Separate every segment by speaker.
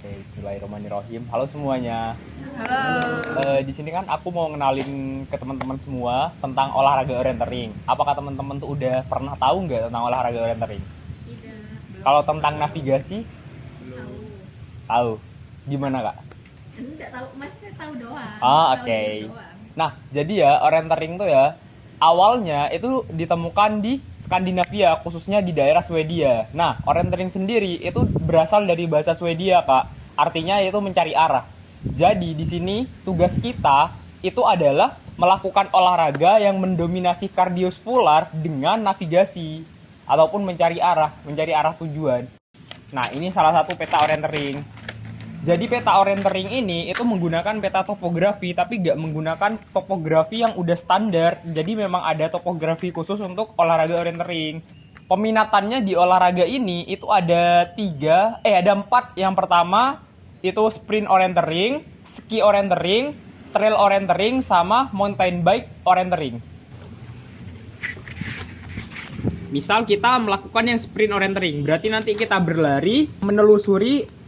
Speaker 1: Oke, Bismillahirrahmanirrahim. Halo semuanya.
Speaker 2: Halo.
Speaker 1: Di sini kan aku mau ngenalin ke teman-teman semua tentang olahraga orientering. Apakah teman-teman tuh udah pernah tahu nggak tentang olahraga orientering?
Speaker 2: Tidak.
Speaker 1: Kalau tentang navigasi,
Speaker 2: Tahu.
Speaker 1: tahu. Gimana kak?
Speaker 2: Enggak tahu, maksudnya tahu doang.
Speaker 1: Ah,
Speaker 2: Tahu
Speaker 1: oke.
Speaker 2: dikit doang.
Speaker 1: Nah, jadi ya orientering tuh ya awalnya itu ditemukan di Skandinavia, khususnya di daerah Swedia. Nah, orientering sendiri itu berasal dari bahasa Swedia, Kak. Artinya itu mencari arah. Jadi di sini tugas kita itu adalah melakukan olahraga yang mendominasi kardiovaskular dengan navigasi ataupun mencari arah tujuan. Nah, ini salah satu peta orientering. Jadi peta orientering ini itu menggunakan peta topografi tapi nggak menggunakan topografi yang udah standar. Jadi memang ada topografi khusus untuk olahraga orientering. Peminatannya di olahraga ini itu ada empat. Yang pertama itu sprint orientering, ski orientering, trail orientering, sama mountain bike orientering. Misal kita melakukan yang sprint orientering, berarti nanti kita berlari menelusuri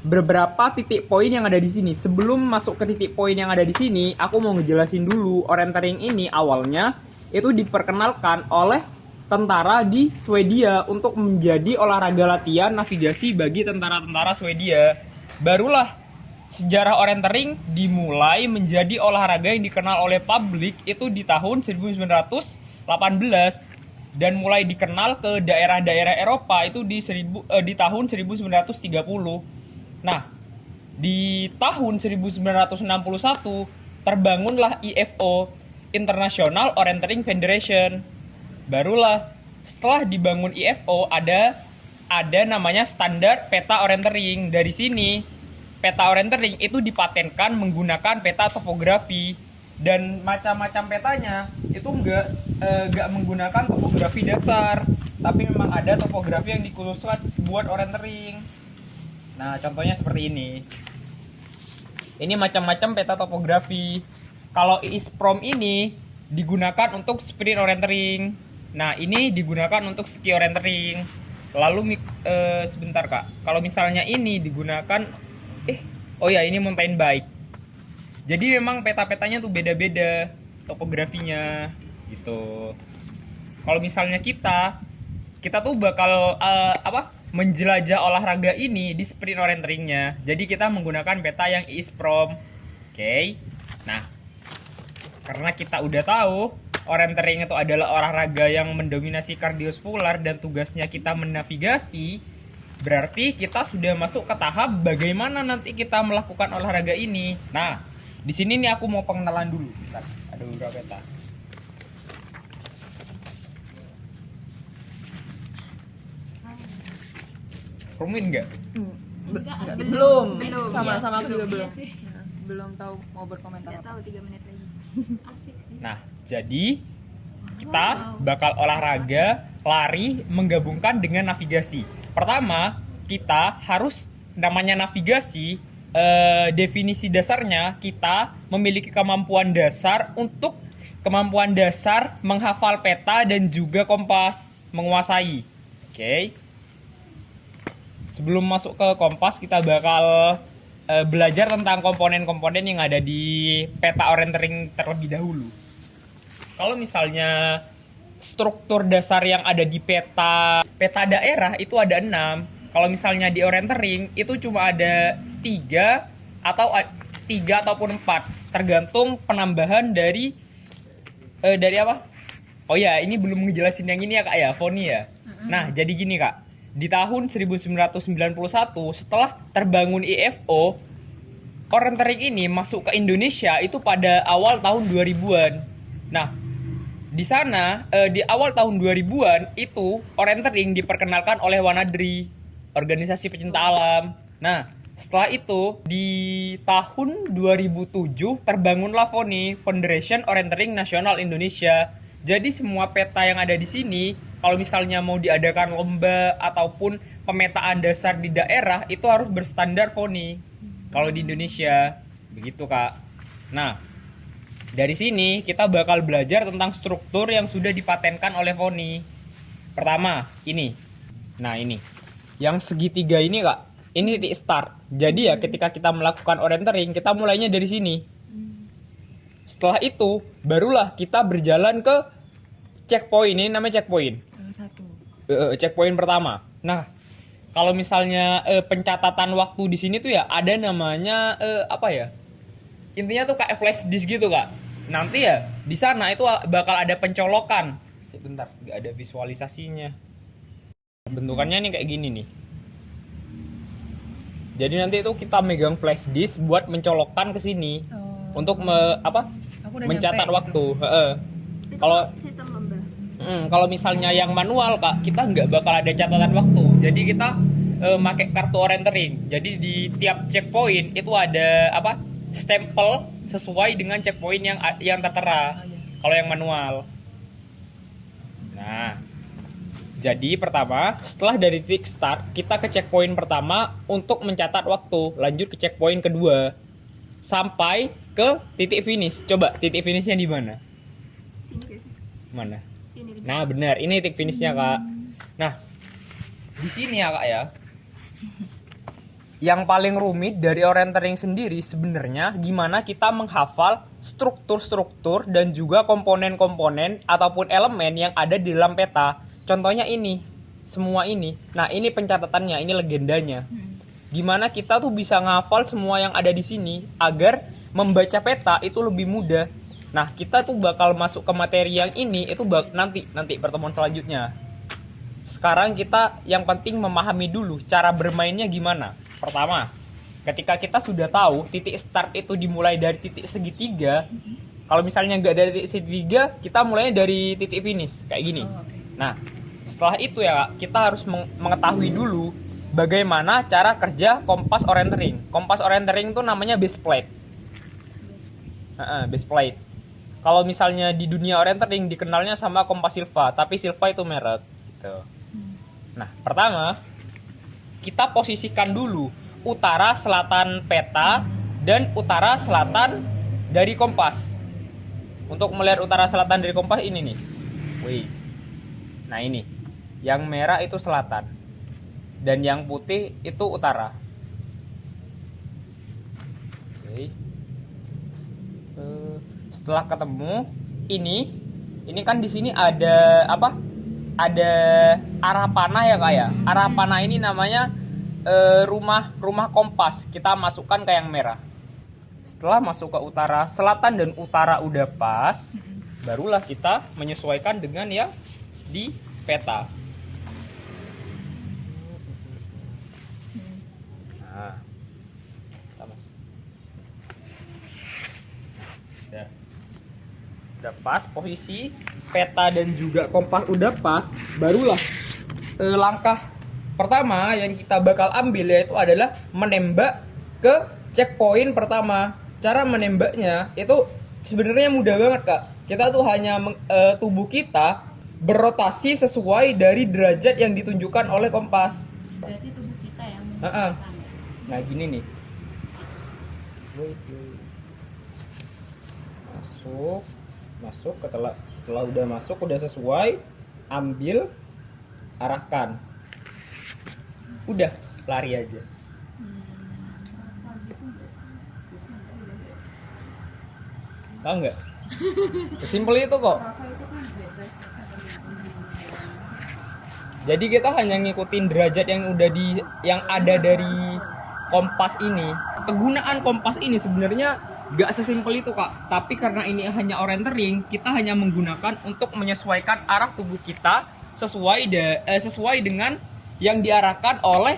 Speaker 1: beberapa titik poin yang ada di sini. Sebelum masuk ke titik poin yang ada di sini, aku mau ngejelasin dulu orientering ini awalnya itu diperkenalkan oleh tentara di Swedia untuk menjadi olahraga latihan navigasi bagi tentara-tentara Swedia. Barulah sejarah orientering dimulai menjadi olahraga yang dikenal oleh publik itu di tahun 1918 dan mulai dikenal ke daerah-daerah Eropa itu di tahun 1930. Nah, di tahun 1961 terbangunlah IFO, International Orienteering Federation. Barulah setelah dibangun IFO ada namanya standar peta orientering. Dari sini peta orientering itu dipatenkan menggunakan peta topografi dan macam-macam petanya itu nggak menggunakan topografi dasar, tapi memang ada topografi yang dikhususkan buat orientering. Nah, contohnya seperti ini. Ini macam-macam peta topografi. Kalau ISPROM ini digunakan untuk sprint orientering. Nah, ini digunakan untuk ski orientering. Lalu sebentar Kak. Kalau misalnya ini digunakan ini mountain bike. Jadi memang peta-petanya tuh beda-beda topografinya gitu. Kalau misalnya kita tuh bakal menjelajah olahraga ini di sprint orienteringnya. Jadi kita menggunakan peta yang ISPROM. Oke. Nah, karena kita udah tahu orientering itu adalah olahraga yang mendominasi kardiovaskular dan tugasnya kita menavigasi, berarti kita sudah masuk ke tahap bagaimana nanti kita melakukan olahraga ini. Nah, di sini nih aku mau pengenalan dulu. Bentar, ada beberapa peta. Rumin nggak?
Speaker 3: Belum.
Speaker 2: Belum.
Speaker 3: Sama aku juga belum.
Speaker 2: Iya sih.
Speaker 3: Belum tahu mau berkomentar
Speaker 2: Nggak
Speaker 3: apa.
Speaker 2: tahu 3 menit lagi. Asik.
Speaker 1: Nah, jadi kita bakal olahraga lari menggabungkan dengan navigasi. Pertama, kita harus namanya navigasi, definisi dasarnya kita memiliki kemampuan dasar menghafal peta dan juga kompas, menguasai. Oke. Sebelum masuk ke kompas, kita bakal belajar tentang komponen-komponen yang ada di peta orientering terlebih dahulu. Kalau misalnya struktur dasar yang ada di peta daerah itu ada 6. Kalau misalnya di orientering itu cuma ada 3 ataupun 4, tergantung penambahan dari apa? Oh ya, ini belum ngejelasin yang ini ya Kak ya, Foni ya. Nah, jadi gini Kak. Di tahun 1991 setelah terbangun IFO, orientering ini masuk ke Indonesia itu pada awal tahun 2000-an. Nah, di sana di awal tahun 2000-an itu orientering diperkenalkan oleh Wanadri, organisasi pecinta alam. Nah, setelah itu di tahun 2007 terbangunlah FONI, Federation Orientering Nasional Indonesia. Jadi semua peta yang ada di sini, kalau misalnya mau diadakan lomba ataupun pemetaan dasar di daerah itu harus berstandar FONI. Kalau di Indonesia, begitu Kak. Nah, dari sini kita bakal belajar tentang struktur yang sudah dipatenkan oleh FONI. Pertama, ini. Nah, ini. Yang segitiga ini Kak, Ini titik start. Jadi ya ketika kita melakukan orientering, kita mulainya dari sini. Setelah itu, barulah kita berjalan ke checkpoint. Ini namanya checkpoint.
Speaker 3: Satu.
Speaker 1: Checkpoint pertama. Nah, kalau misalnya pencatatan waktu di sini tuh ya ada namanya apa ya? Intinya tuh kayak flash disk gitu, Kak. Nanti ya di sana itu bakal ada pencolokan. Sebentar, nggak ada visualisasinya. Bentukannya nih kayak gini nih. Jadi nanti itu kita megang flash disk buat mencolokkan ke sini untuk
Speaker 3: Aku udah
Speaker 1: mencatat
Speaker 3: nyampe,
Speaker 1: waktu.
Speaker 2: Itu
Speaker 1: Kalau
Speaker 2: sistem member.
Speaker 1: kalau misalnya yang manual, Kak, kita nggak bakal ada catatan waktu. Jadi kita pakai kartu orientering. Jadi di tiap checkpoint itu ada stempel sesuai dengan checkpoint yang tertera. Kalau yang manual. Nah, jadi pertama, setelah dari titik start, kita ke checkpoint pertama untuk mencatat waktu. Lanjut ke checkpoint kedua. Sampai ke titik finish. Coba titik finishnya di mana?
Speaker 2: Sini guys.
Speaker 1: Mana?
Speaker 2: Sini.
Speaker 1: Nah, benar. Ini titik finishnya, Kak. Nah, di sini ya, Kak ya. Yang paling rumit dari orientering sendiri sebenarnya gimana kita menghafal struktur-struktur dan juga komponen-komponen ataupun elemen yang ada di dalam peta. Contohnya ini, semua ini. Nah, ini pencatatannya, ini legendanya. Gimana kita tuh bisa ngafal semua yang ada di sini agar membaca peta itu lebih mudah. Nah, kita tuh bakal masuk ke materi yang ini itu nanti pertemuan selanjutnya. Sekarang kita yang penting memahami dulu cara bermainnya gimana. Pertama, ketika kita sudah tahu titik start itu dimulai dari titik segitiga, kalau misalnya nggak dari titik segitiga, kita mulainya dari titik finish kayak gini. Nah, setelah itu ya kita harus mengetahui dulu bagaimana cara kerja kompas orientering. Kompas orientering itu namanya base plate. Base plate. Kalau misalnya di dunia orientering dikenalnya sama kompas Silva, tapi Silva itu merek. Gitu. Nah, pertama kita posisikan dulu utara selatan peta dan utara selatan dari kompas. Untuk melihat utara selatan dari kompas ini nih. Wih. Nah ini, yang merah itu selatan dan yang putih itu utara. Oke. Setelah ketemu ini kan di sini ada Ada arah panah ya, Kak ya. Arah panah ini namanya rumah kompas. Kita masukkan ke yang merah. Setelah masuk ke utara, selatan dan utara udah pas, barulah kita menyesuaikan dengan yang di peta. Nah, udah pas posisi peta dan juga kompas udah pas, barulah langkah pertama yang kita bakal ambil yaitu adalah menembak ke checkpoint pertama. Cara menembaknya itu sebenarnya mudah banget, Kak. Kita tuh hanya tubuh kita berotasi sesuai dari derajat yang ditunjukkan oleh kompas.
Speaker 2: Berarti tubuh kita yang
Speaker 1: Nah gini nih, masuk setelah udah masuk udah sesuai, ambil, arahkan, udah lari aja. Tahu nggak? Simpel itu kok. Jadi kita hanya ngikutin derajat yang ada dari kompas ini. Kegunaan kompas ini sebenarnya nggak sesimpel itu, Kak. Tapi karena ini hanya orientering, kita hanya menggunakan untuk menyesuaikan arah tubuh kita sesuai dengan yang diarahkan oleh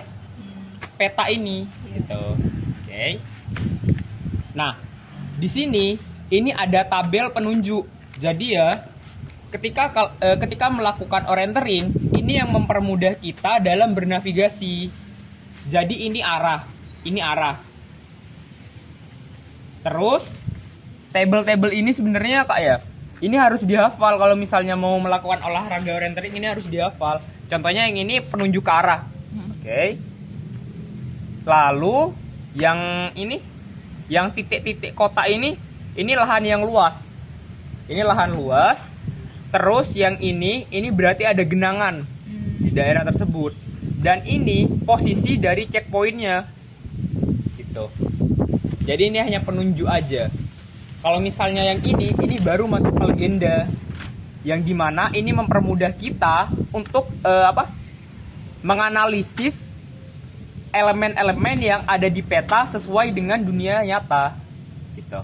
Speaker 1: peta ini. Gitu. Oke. Nah, di sini ini ada tabel penunjuk. Jadi ya, ketika melakukan orientering, ini yang mempermudah kita dalam bernavigasi. Jadi ini arah. Terus tabel-tabel ini sebenarnya, Kak ya, ini harus dihafal kalau misalnya mau melakukan olahraga orientering, ini harus dihafal. Contohnya yang ini penunjuk ke arah. Oke. Lalu yang ini, yang titik-titik kotak ini lahan yang luas. Ini lahan luas. Terus yang ini berarti ada genangan di daerah tersebut. Dan ini posisi dari checkpointnya gitu. Jadi ini hanya penunjuk aja. Kalau misalnya yang ini baru masuk ke legenda, yang dimana ini mempermudah kita untuk menganalisis elemen-elemen yang ada di peta sesuai dengan dunia nyata gitu.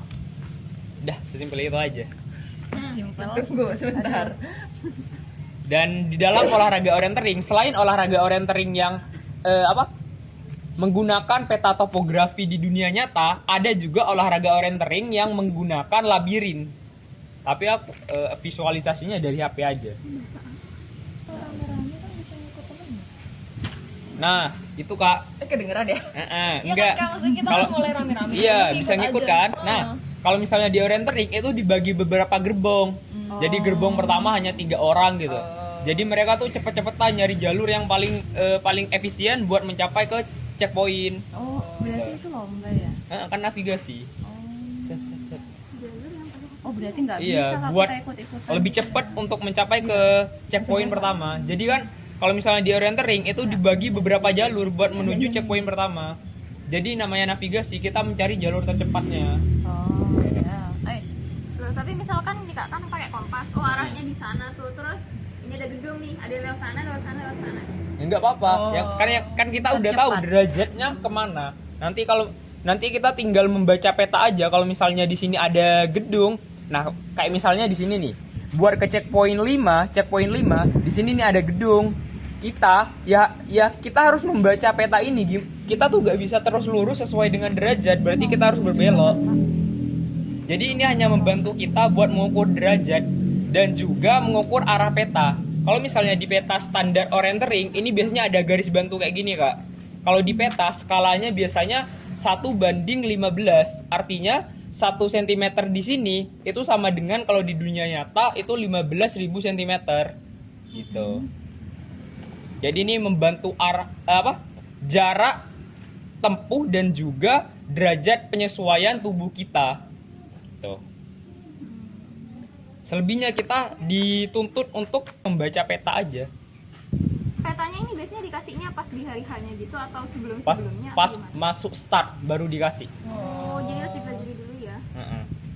Speaker 1: Udah, sesimpel itu aja.
Speaker 3: Tunggu sebentar.
Speaker 1: Dan di dalam olahraga orientering, selain olahraga orientering yang menggunakan peta topografi di dunia nyata, ada juga olahraga orientering yang menggunakan labirin. Tapi visualisasinya dari HP aja. Nah, itu Kak.
Speaker 3: Kedengeran ya?
Speaker 1: Enggak.
Speaker 3: Kan, Kak, maksudnya kita
Speaker 1: Kalau
Speaker 3: mulai rame-rame.
Speaker 1: iya,
Speaker 3: Ikut
Speaker 1: bisa ngikut
Speaker 3: aja.
Speaker 1: kan? Nah, kalau misalnya di orientering itu dibagi beberapa gerbong. Jadi gerbong pertama hanya 3 orang gitu. Jadi mereka tuh cepet-cepetan nyari jalur yang paling efisien buat mencapai ke checkpoint.
Speaker 2: Oh, berarti itu lomba ya?
Speaker 1: Kan navigasi. Cet, cet, cet.
Speaker 2: Jalur yang paling. Oh, berarti nggak
Speaker 1: Iya,
Speaker 2: bisa
Speaker 1: buat
Speaker 2: kita ikut-ikutan.
Speaker 1: lebih cepat untuk mencapai ke checkpoint pertama. Jadi kan kalau misalnya di orientering itu dibagi beberapa jalur buat menuju checkpoint pertama. Jadi namanya navigasi, kita mencari jalur tercepatnya.
Speaker 3: Oh, ya.
Speaker 2: Loh, tapi misalkan nih Kak kan pakai kompas, oh arahnya di sana tuh, terus ini ada gedung nih, ada lewat sana, lewat sana, lewat sana.
Speaker 1: Ya enggak apa-apa.
Speaker 3: Oh.
Speaker 1: Kan kita udah tahu derajatnya kemana. Nanti kita tinggal membaca peta aja. Kalau misalnya di sini ada gedung, nah kayak misalnya di sini nih, buat ke checkpoint 5, di sini nih ada gedung. Kita kita harus membaca peta ini. Kita tuh gak bisa terus lurus sesuai dengan derajat, berarti kita harus berbelok. Jadi ini hanya membantu kita buat mengukur derajat dan juga mengukur arah peta. Kalau misalnya di peta standar orientering, ini biasanya ada garis bantu kayak gini Kak. Kalau di peta skalanya biasanya 1:15, artinya 1 cm di sini itu sama dengan kalau di dunia nyata itu 15.000 cm gitu. Jadi ini membantu jarak tempuh dan juga derajat penyesuaian tubuh kita. Tuh. Selebihnya kita dituntut untuk membaca peta aja.
Speaker 2: Petanya ini biasanya dikasihnya pas di hari hanya gitu atau
Speaker 1: Pas
Speaker 2: sebelum-sebelumnya?
Speaker 1: masuk start baru dikasih.
Speaker 2: Oh, jadi harus dipelajari dulu ya.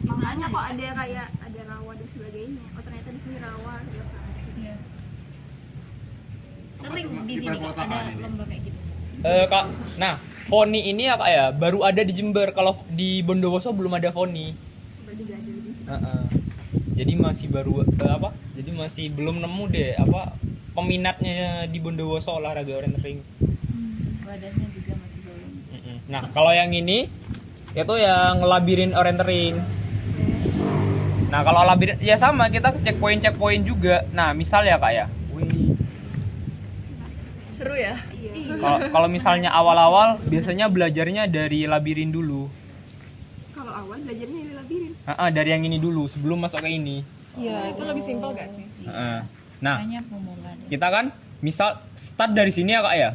Speaker 2: Makanya kok ada kayak ada rawa dan sebagainya. Oh, ternyata di sini rawa, di sana.
Speaker 3: Iya.
Speaker 2: Sering di sini Kak ada lomba kayak gitu.
Speaker 1: Kak, nah Foni ini apa ya? Baru ada di Jember. Kalau di Bondowoso belum ada Foni.
Speaker 2: Berarti gak ada lebih.
Speaker 1: Jadi masih baru Jadi masih belum nemu deh peminatnya di Bondowoso olahraga orientering.
Speaker 3: Badannya juga masih belum.
Speaker 1: Nah, kalau yang ini itu yang labirin orientering. Nah, kalau labirin ya sama, kita ke checkpoint juga. Nah, misal ya Kak ya.
Speaker 3: Seru ya?
Speaker 1: Kalau misalnya awal-awal biasanya belajarnya dari labirin dulu.
Speaker 2: Kalau awal belajarnya dari labirin.
Speaker 1: Dari yang ini dulu sebelum masuk ke ini.
Speaker 3: Iya, itu lebih simpel gak sih?
Speaker 1: Nah,
Speaker 3: Hanya pemula deh.
Speaker 1: kita kan misal start dari sini ya Kak ya.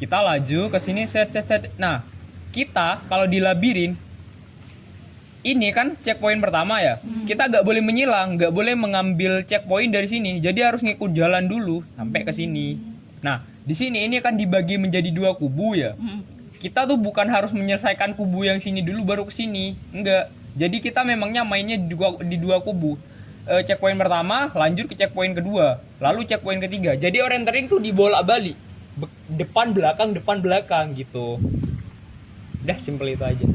Speaker 1: Kita laju ke sini set. Nah, kita kalau di labirin ini kan checkpoint pertama ya. Kita nggak boleh menyilang, nggak boleh mengambil checkpoint dari sini. Jadi harus ngikut jalan dulu sampai ke sini. Nah, di sini ini kan dibagi menjadi 2 kubu ya. Kita tuh bukan harus menyelesaikan kubu yang sini dulu baru ke sini. Enggak. Jadi kita memangnya mainnya di dua kubu. Checkpoint pertama lanjut ke checkpoint kedua, lalu checkpoint ketiga. Jadi orientering tuh dibolak-balik. Depan belakang gitu. Udah simple itu aja.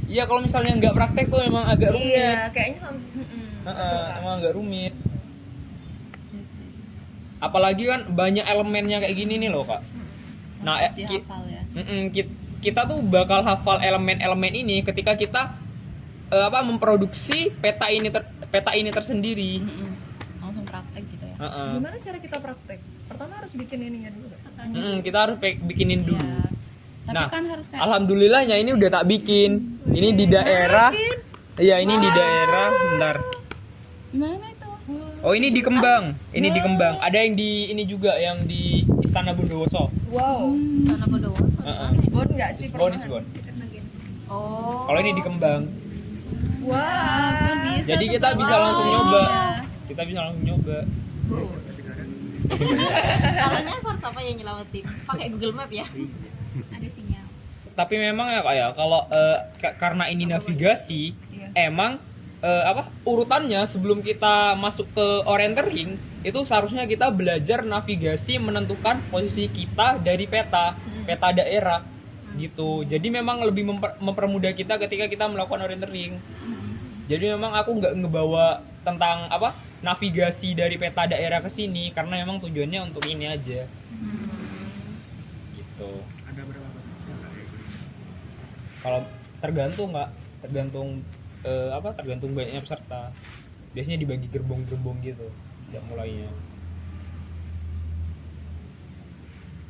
Speaker 1: Iya, kalau misalnya nggak praktek tuh emang agak rumit.
Speaker 3: Iya, kayaknya
Speaker 1: Emang agak rumit. Apalagi kan banyak elemennya kayak gini nih loh Kak. Nah,
Speaker 3: dihafal ya.
Speaker 1: kita tuh bakal hafal elemen-elemen ini ketika kita memproduksi peta ini tersendiri.
Speaker 3: Langsung praktek gitu ya.
Speaker 4: Gimana cara kita praktek? Pertama harus bikin ininya dulu kan?
Speaker 1: Kita harus bikinin dulu.
Speaker 3: Iya. Tapi
Speaker 1: Nah,
Speaker 3: kan harus kayak
Speaker 1: alhamdulillahnya ini udah tak bikin. Ini di daerah. Iya, ini di daerah. Bentar.
Speaker 3: gimana itu?
Speaker 1: Oh, ini di Kembang. Ini di Kembang. Ada yang di ini juga yang di Istana Bondowoso.
Speaker 4: Wow.
Speaker 2: Tanah Bondowoso.
Speaker 4: Isbon nggak sih?
Speaker 1: Isbon.
Speaker 2: Oh.
Speaker 1: Kalau ini di Kembang.
Speaker 4: Wah.
Speaker 1: Jadi kita bisa langsung nyoba. Kita bisa langsung nyoba.
Speaker 5: Kalau nyasar siapa yang nyelamatin? Pakai Google Map ya.
Speaker 2: Ada sinyal.
Speaker 1: Tapi memang ya Kak ya, kalau karena ini navigasi, emang urutannya sebelum kita masuk ke orientering itu seharusnya kita belajar navigasi menentukan posisi kita dari peta daerah gitu. Jadi memang lebih mempermudah kita ketika kita melakukan orientering. Jadi memang aku nggak ngebawa tentang navigasi dari peta daerah ke sini karena memang tujuannya untuk ini aja. Gitu.
Speaker 6: Ada berapa peserta nggak kayak gini?
Speaker 1: Kalau tergantung banyaknya peserta. Biasanya dibagi gerbong-gerbong gitu sejak mulainya.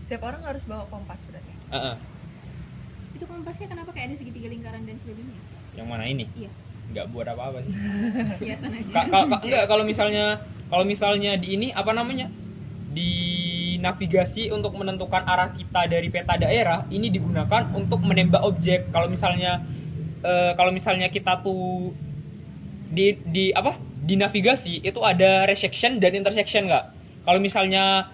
Speaker 4: Setiap orang harus bawa kompas berarti.
Speaker 2: Itu kompasnya kenapa kayak ada segitiga lingkaran dan sebagainya?
Speaker 1: Yang mana ini?
Speaker 2: Iya.
Speaker 1: Nggak buat apa-apa sih.
Speaker 2: Biasa aja.
Speaker 1: Enggak, kalau misalnya di ini di navigasi untuk menentukan arah kita dari peta daerah ini digunakan untuk menembak objek. Kalau misalnya kita tuh di navigasi itu ada resection dan intersection nggak? Kalau misalnya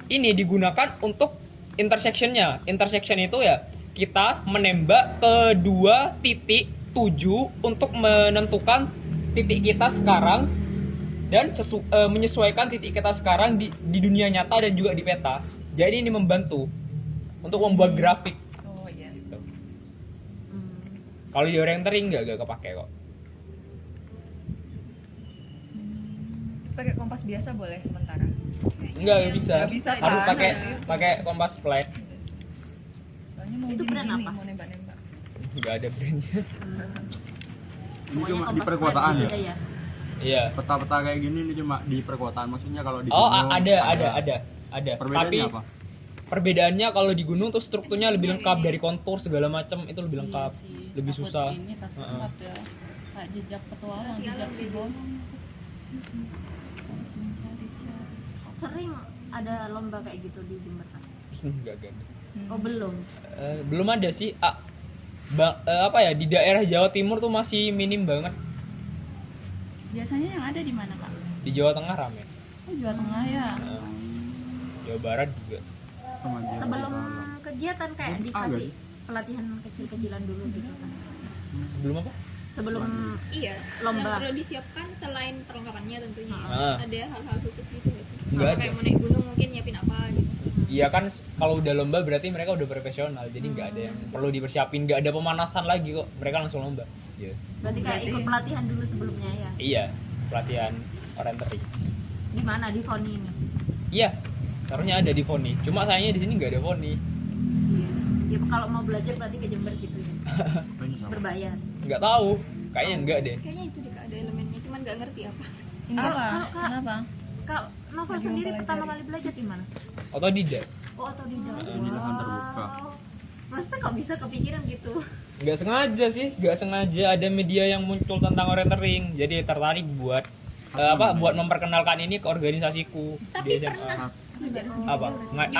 Speaker 1: ini digunakan untuk intersectionnya. Intersection itu ya kita menembak ke 2 titik tuju untuk menentukan titik kita sekarang dan menyesuaikan titik kita sekarang di dunia nyata dan juga di peta. Jadi ini membantu untuk membuat grafik.
Speaker 4: Oh iya.
Speaker 1: Gitu. Kalau di orientering nggak kepake kok.
Speaker 4: Pakai kompas biasa boleh sementara.
Speaker 1: Nggak bisa.
Speaker 4: Nggak bisa,
Speaker 1: Harus
Speaker 4: kan?
Speaker 1: pakai kompas flat.
Speaker 4: Soalnya mau
Speaker 5: Itu brand
Speaker 4: gini-gini,
Speaker 5: apa?
Speaker 4: mau nembak-nembak.
Speaker 1: Nggak ada brandnya.
Speaker 7: Ini cuma di
Speaker 5: kompas
Speaker 7: perkotaan
Speaker 5: flat
Speaker 7: ya?
Speaker 5: gitu ya.
Speaker 1: Iya.
Speaker 7: Peta-peta kayak gini ini cuma di perkotaan, maksudnya kalau di
Speaker 1: Oh,
Speaker 7: gunung
Speaker 1: ada.
Speaker 7: Perbedaannya
Speaker 1: Tapi
Speaker 7: apa?
Speaker 1: perbedaannya kalau di gunung tuh strukturnya lebih lengkap dari kontur segala macam itu lebih lengkap,
Speaker 3: Iya sih,
Speaker 1: lebih
Speaker 3: takut
Speaker 1: susah.
Speaker 3: Ini tersesat ya. Kayak jejak petualang,
Speaker 2: Masih
Speaker 3: jejak
Speaker 2: alam
Speaker 3: si
Speaker 2: gitu.
Speaker 3: bolong. Harus mencari-cari.
Speaker 5: Sering ada lomba kayak gitu di Jember kan?
Speaker 1: Enggak ada.
Speaker 5: Oh belum.
Speaker 1: Belum ada sih. Di daerah Jawa Timur tuh masih minim banget.
Speaker 3: Biasanya yang ada di mana, Kak?
Speaker 1: Di Jawa Tengah rame.
Speaker 3: Oh, Jawa Tengah ya.
Speaker 1: Jawa Barat juga.
Speaker 5: Sebelum kegiatan kayak
Speaker 7: Ada
Speaker 5: dikasih
Speaker 7: sih?
Speaker 5: pelatihan kecil-kecilan dulu gitu kan.
Speaker 1: Sebelum apa?
Speaker 5: Sebelum
Speaker 2: Iya.
Speaker 5: Lomba.
Speaker 2: Yang perlu disiapkan selain perlengkapannya tentunya.
Speaker 1: Ah.
Speaker 2: Ada hal-hal khusus gitu nggak sih?
Speaker 1: Nggak
Speaker 2: Kalau
Speaker 1: ada.
Speaker 2: kayak mau naik gunung mungkin nyiapin apa gitu.
Speaker 1: Iya kan kalau udah lomba berarti mereka udah profesional. Jadi nggak ada yang perlu dipersiapin, nggak ada pemanasan lagi kok. Mereka langsung lomba. Iya.
Speaker 5: berarti kayak ikut pelatihan dulu sebelumnya ya.
Speaker 1: Iya, pelatihan orientering.
Speaker 5: Di mana di Foni ini?
Speaker 1: Iya, seharusnya ada di Foni. Cuma sayangnya di sini nggak ada Foni.
Speaker 5: Ya kalau mau belajar berarti ke Jember gitu ya. Berbayar.
Speaker 1: Nggak tahu, kayaknya enggak deh.
Speaker 2: Kayaknya itu deh Kak, ada elemennya, cuman nggak ngerti apa.
Speaker 3: Ini
Speaker 5: Kalau-
Speaker 3: apa?
Speaker 5: kalau Kak-
Speaker 3: Kenapa?
Speaker 5: Kak Novel
Speaker 4: Lagi
Speaker 5: sendiri
Speaker 4: mempelajari.
Speaker 5: pertama kali belajar di mana?
Speaker 1: Otodidak.
Speaker 5: Oh otodidak.
Speaker 7: Di lahan terbuka.
Speaker 5: Maksudnya kok bisa kepikiran gitu?
Speaker 1: Nggak sengaja sih, nggak sengaja ada media yang muncul tentang orientering. Jadi tertarik buat buat memperkenalkan ini ke organisasiku
Speaker 2: Tapi
Speaker 1: di SMA.
Speaker 2: pernah
Speaker 1: Apa?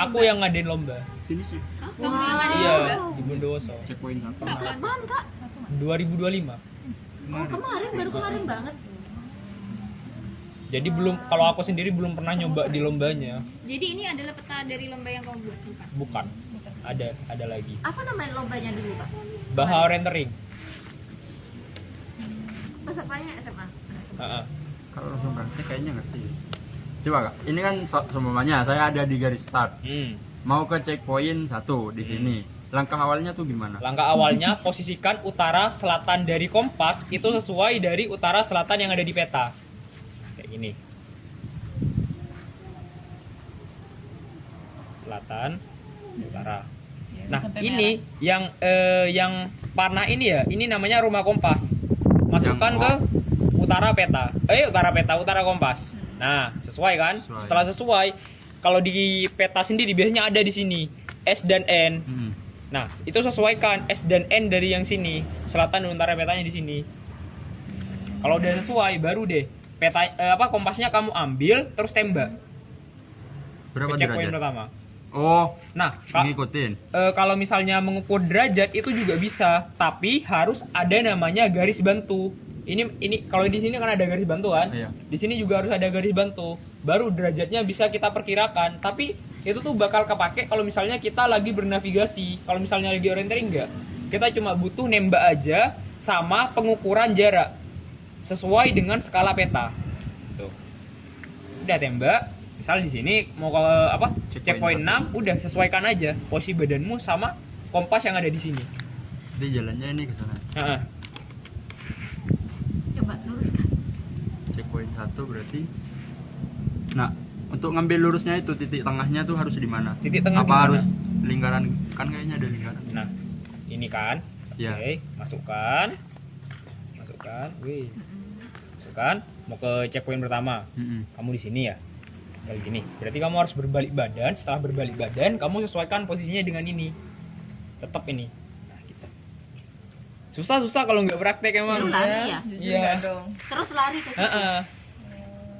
Speaker 1: Aku yang ngadain lomba.
Speaker 7: Sini sih,
Speaker 2: kamu yang ada
Speaker 1: Iya,
Speaker 2: juga.
Speaker 1: di Bondowoso.
Speaker 7: checkpoint satu.
Speaker 5: Kapan Kak?
Speaker 1: 2025.
Speaker 5: Oh kemarin, baru kemarin banget.
Speaker 1: Jadi kalau aku sendiri belum pernah nyoba di lombanya.
Speaker 2: Jadi ini adalah peta dari lomba yang kamu buat bukan?
Speaker 1: Bukan. Ada lagi.
Speaker 5: Apa namanya lombanya dulu Kak?
Speaker 1: Baha orientering.
Speaker 5: Pesertanya SMA.
Speaker 1: Heeh.
Speaker 7: Kalau langsung praktek kayaknya ngerti. Coba Kak, ini kan seumpamanya saya ada di garis start, mau ke checkpoint 1 di sini. Langkah awalnya tuh gimana?
Speaker 1: Langkah awalnya posisikan utara selatan dari kompas itu sesuai dari utara selatan yang ada di peta. Kayak gini. Selatan, utara. Nah,
Speaker 3: Sampai
Speaker 1: ini yang panah ini ya, ini namanya rumah kompas. Masukkan ke utara peta. Utara kompas. Nah, sesuai kan?
Speaker 7: Sesuai.
Speaker 1: Setelah sesuai, kalau di peta sendiri biasanya ada di sini S dan N. Nah, itu sesuaikan S dan N dari yang sini. Selatan dan utara petanya di sini. Kalau udah sesuai, baru deh kompasnya kamu ambil terus tembak
Speaker 7: Berapa
Speaker 1: ke checkpoint
Speaker 7: derajat?
Speaker 1: pertama.
Speaker 7: Oh,
Speaker 1: Nah,
Speaker 7: ngikutin.
Speaker 1: kalau misalnya mengukur derajat itu juga bisa, tapi harus ada namanya garis bantu. Ini kalau di sini kan ada garis bantu kan?
Speaker 7: Iya.
Speaker 1: Di sini juga harus ada garis bantu. baru derajatnya bisa kita perkirakan. Tapi itu tuh bakal kepake kalau misalnya kita lagi bernavigasi. Kalau misalnya lagi orientering enggak, kita cuma butuh nembak aja sama pengukuran jarak sesuai dengan skala peta. Tuh. Udah tembak, misal di sini mau ke apa? Checkpoint 6, udah sesuaikan aja posisi badanmu sama kompas yang ada di sini.
Speaker 7: Jadi jalannya ini ke sana.
Speaker 1: Heeh.
Speaker 5: Coba luruskan.
Speaker 7: Checkpoint 1 berarti. Nah, untuk ngambil lurusnya itu titik tengahnya tuh harus di mana?
Speaker 1: Titik tengah
Speaker 7: apa
Speaker 1: gimana?
Speaker 7: harus lingkaran? Kan kayaknya ada lingkaran.
Speaker 1: Nah, ini kan.
Speaker 7: Iya.
Speaker 1: Oke, masukkan. Wih. Masukkan. Mau ke checkpoint pertama. Kamu di sini ya. Kayak gini. Berarti kamu harus berbalik badan. Setelah berbalik badan, kamu sesuaikan posisinya dengan ini. Tetap ini. Nah, gitu. Susah kalau nggak praktek emang.
Speaker 5: Baru lari ya?
Speaker 4: Jujur
Speaker 1: Iya.
Speaker 4: nggak dong.
Speaker 5: Terus lari ke situ.
Speaker 1: Heeh.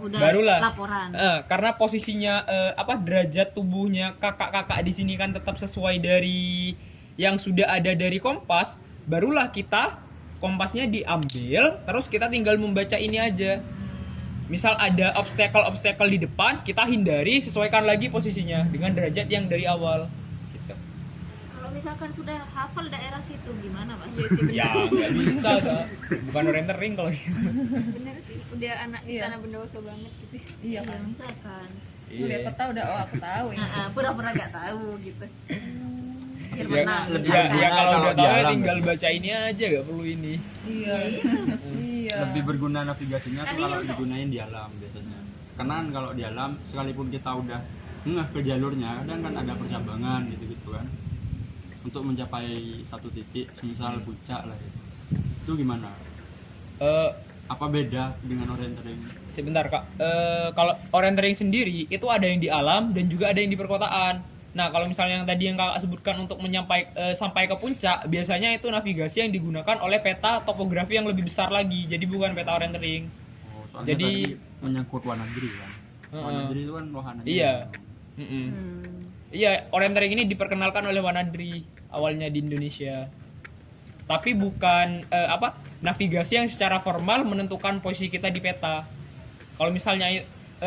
Speaker 5: Udah
Speaker 1: Barulah.
Speaker 5: laporan.
Speaker 1: Karena posisinya derajat tubuhnya kakak-kakak di sini kan tetap sesuai dari yang sudah ada dari kompas, barulah kita kompasnya diambil, terus kita tinggal membaca ini aja. Misal ada obstacle di depan, kita hindari, sesuaikan lagi posisinya dengan derajat yang dari awal. Gitu.
Speaker 5: Kalau misalkan sudah hafal daerah situ gimana, Mas?
Speaker 1: Ya nggak bisa, Kak. Bukan orientering kalau gitu.
Speaker 2: Bener sih, udah anak istana Bondowoso banget gitu.
Speaker 4: Iya
Speaker 5: Ya,
Speaker 4: kan.
Speaker 5: misalkan.
Speaker 4: Udah peta udah aku tahu ini.
Speaker 5: Pura-pura gak tahu gitu. Biar
Speaker 1: Ya,
Speaker 5: menang,
Speaker 7: lebih
Speaker 5: misalkan.
Speaker 1: ya kalau
Speaker 7: Kalau
Speaker 1: udah
Speaker 7: di
Speaker 1: tahu ya
Speaker 7: alam
Speaker 1: tinggal
Speaker 7: ya.
Speaker 1: baca ini aja, nggak perlu ini.
Speaker 4: Iya. Iya.
Speaker 7: Lebih berguna navigasinya
Speaker 5: Kan
Speaker 7: tuh kalau
Speaker 5: ini
Speaker 7: digunain di alam biasanya. Karena kan kalau di alam sekalipun kita udah ngeh ke jalurnya, kadang kan ada percabangan gitu kan. Untuk mencapai satu titik, misal puncak lah gitu. Itu gimana?
Speaker 1: Eh,
Speaker 7: Apa beda dengan orientering?
Speaker 1: Sebentar Kak, kalau orientering sendiri itu ada yang di alam dan juga ada yang di perkotaan. Nah kalau misalnya yang tadi yang kakak sebutkan untuk sampai ke puncak, biasanya itu navigasi yang digunakan oleh peta topografi yang lebih besar lagi, jadi bukan peta orientering.
Speaker 7: Oh, soalnya
Speaker 1: Jadi-
Speaker 7: tadi menyangkut Wanadri kan. Wanadri itu kan wahana.
Speaker 1: Iya. Iya, orientering ini diperkenalkan oleh Wanadri awalnya di Indonesia. Tapi bukan navigasi yang secara formal menentukan posisi kita di peta. Kalau misalnya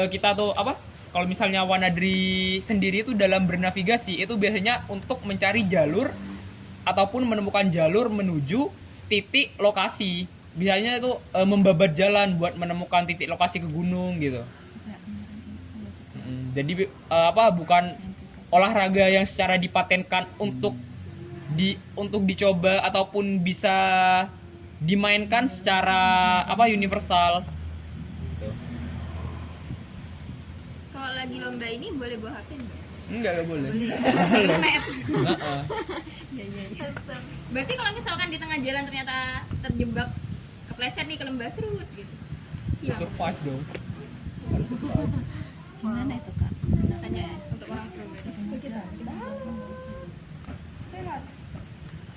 Speaker 1: kita tuh kalau misalnya Wanadri sendiri itu dalam bernavigasi itu biasanya untuk mencari jalur ataupun menemukan jalur menuju titik lokasi. Biasanya itu membabat jalan buat menemukan titik lokasi ke gunung gitu. Jadi bukan olahraga yang secara dipatenkan untuk dicoba ataupun bisa dimainkan secara universal.
Speaker 2: Kalau lagi lomba ini boleh bawa HP nggak?
Speaker 1: Enggak boleh.
Speaker 2: Internet.
Speaker 1: Heeh.
Speaker 2: Berarti kalau misalkan di tengah jalan ternyata terjebak kepleset nih ke lembah serut gitu.
Speaker 1: Ya, survive dong. Harus survive.
Speaker 3: Gimana itu Kak?
Speaker 2: Tanya ya, untuk orang pro berarti.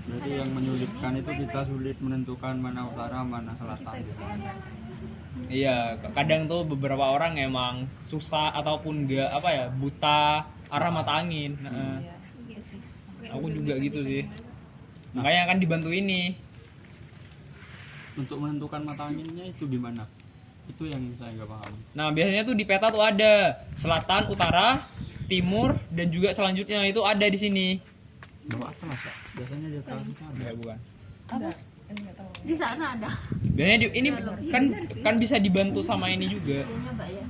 Speaker 7: Berarti yang menyulitkan itu kita sulit menentukan mana utara, mana selatan.
Speaker 1: Iya, kadang tuh beberapa orang emang susah ataupun enggak buta arah mata angin. Heeh. Aku juga gitu sih. Makanya akan dibantu ini.
Speaker 7: Untuk menentukan mata anginnya itu gimana? Itu yang saya nggak paham.
Speaker 1: Nah, biasanya tuh di peta tuh ada selatan, utara, timur, dan juga selanjutnya itu ada di sini.
Speaker 7: Bawa apa mas? Biasanya di atas kita ada.
Speaker 1: Enggak, bukan.
Speaker 4: Enggak tahu.
Speaker 5: Di sana ada.
Speaker 1: Biasanya ini kan bisa dibantu sama ini juga.
Speaker 5: Nyoba ya.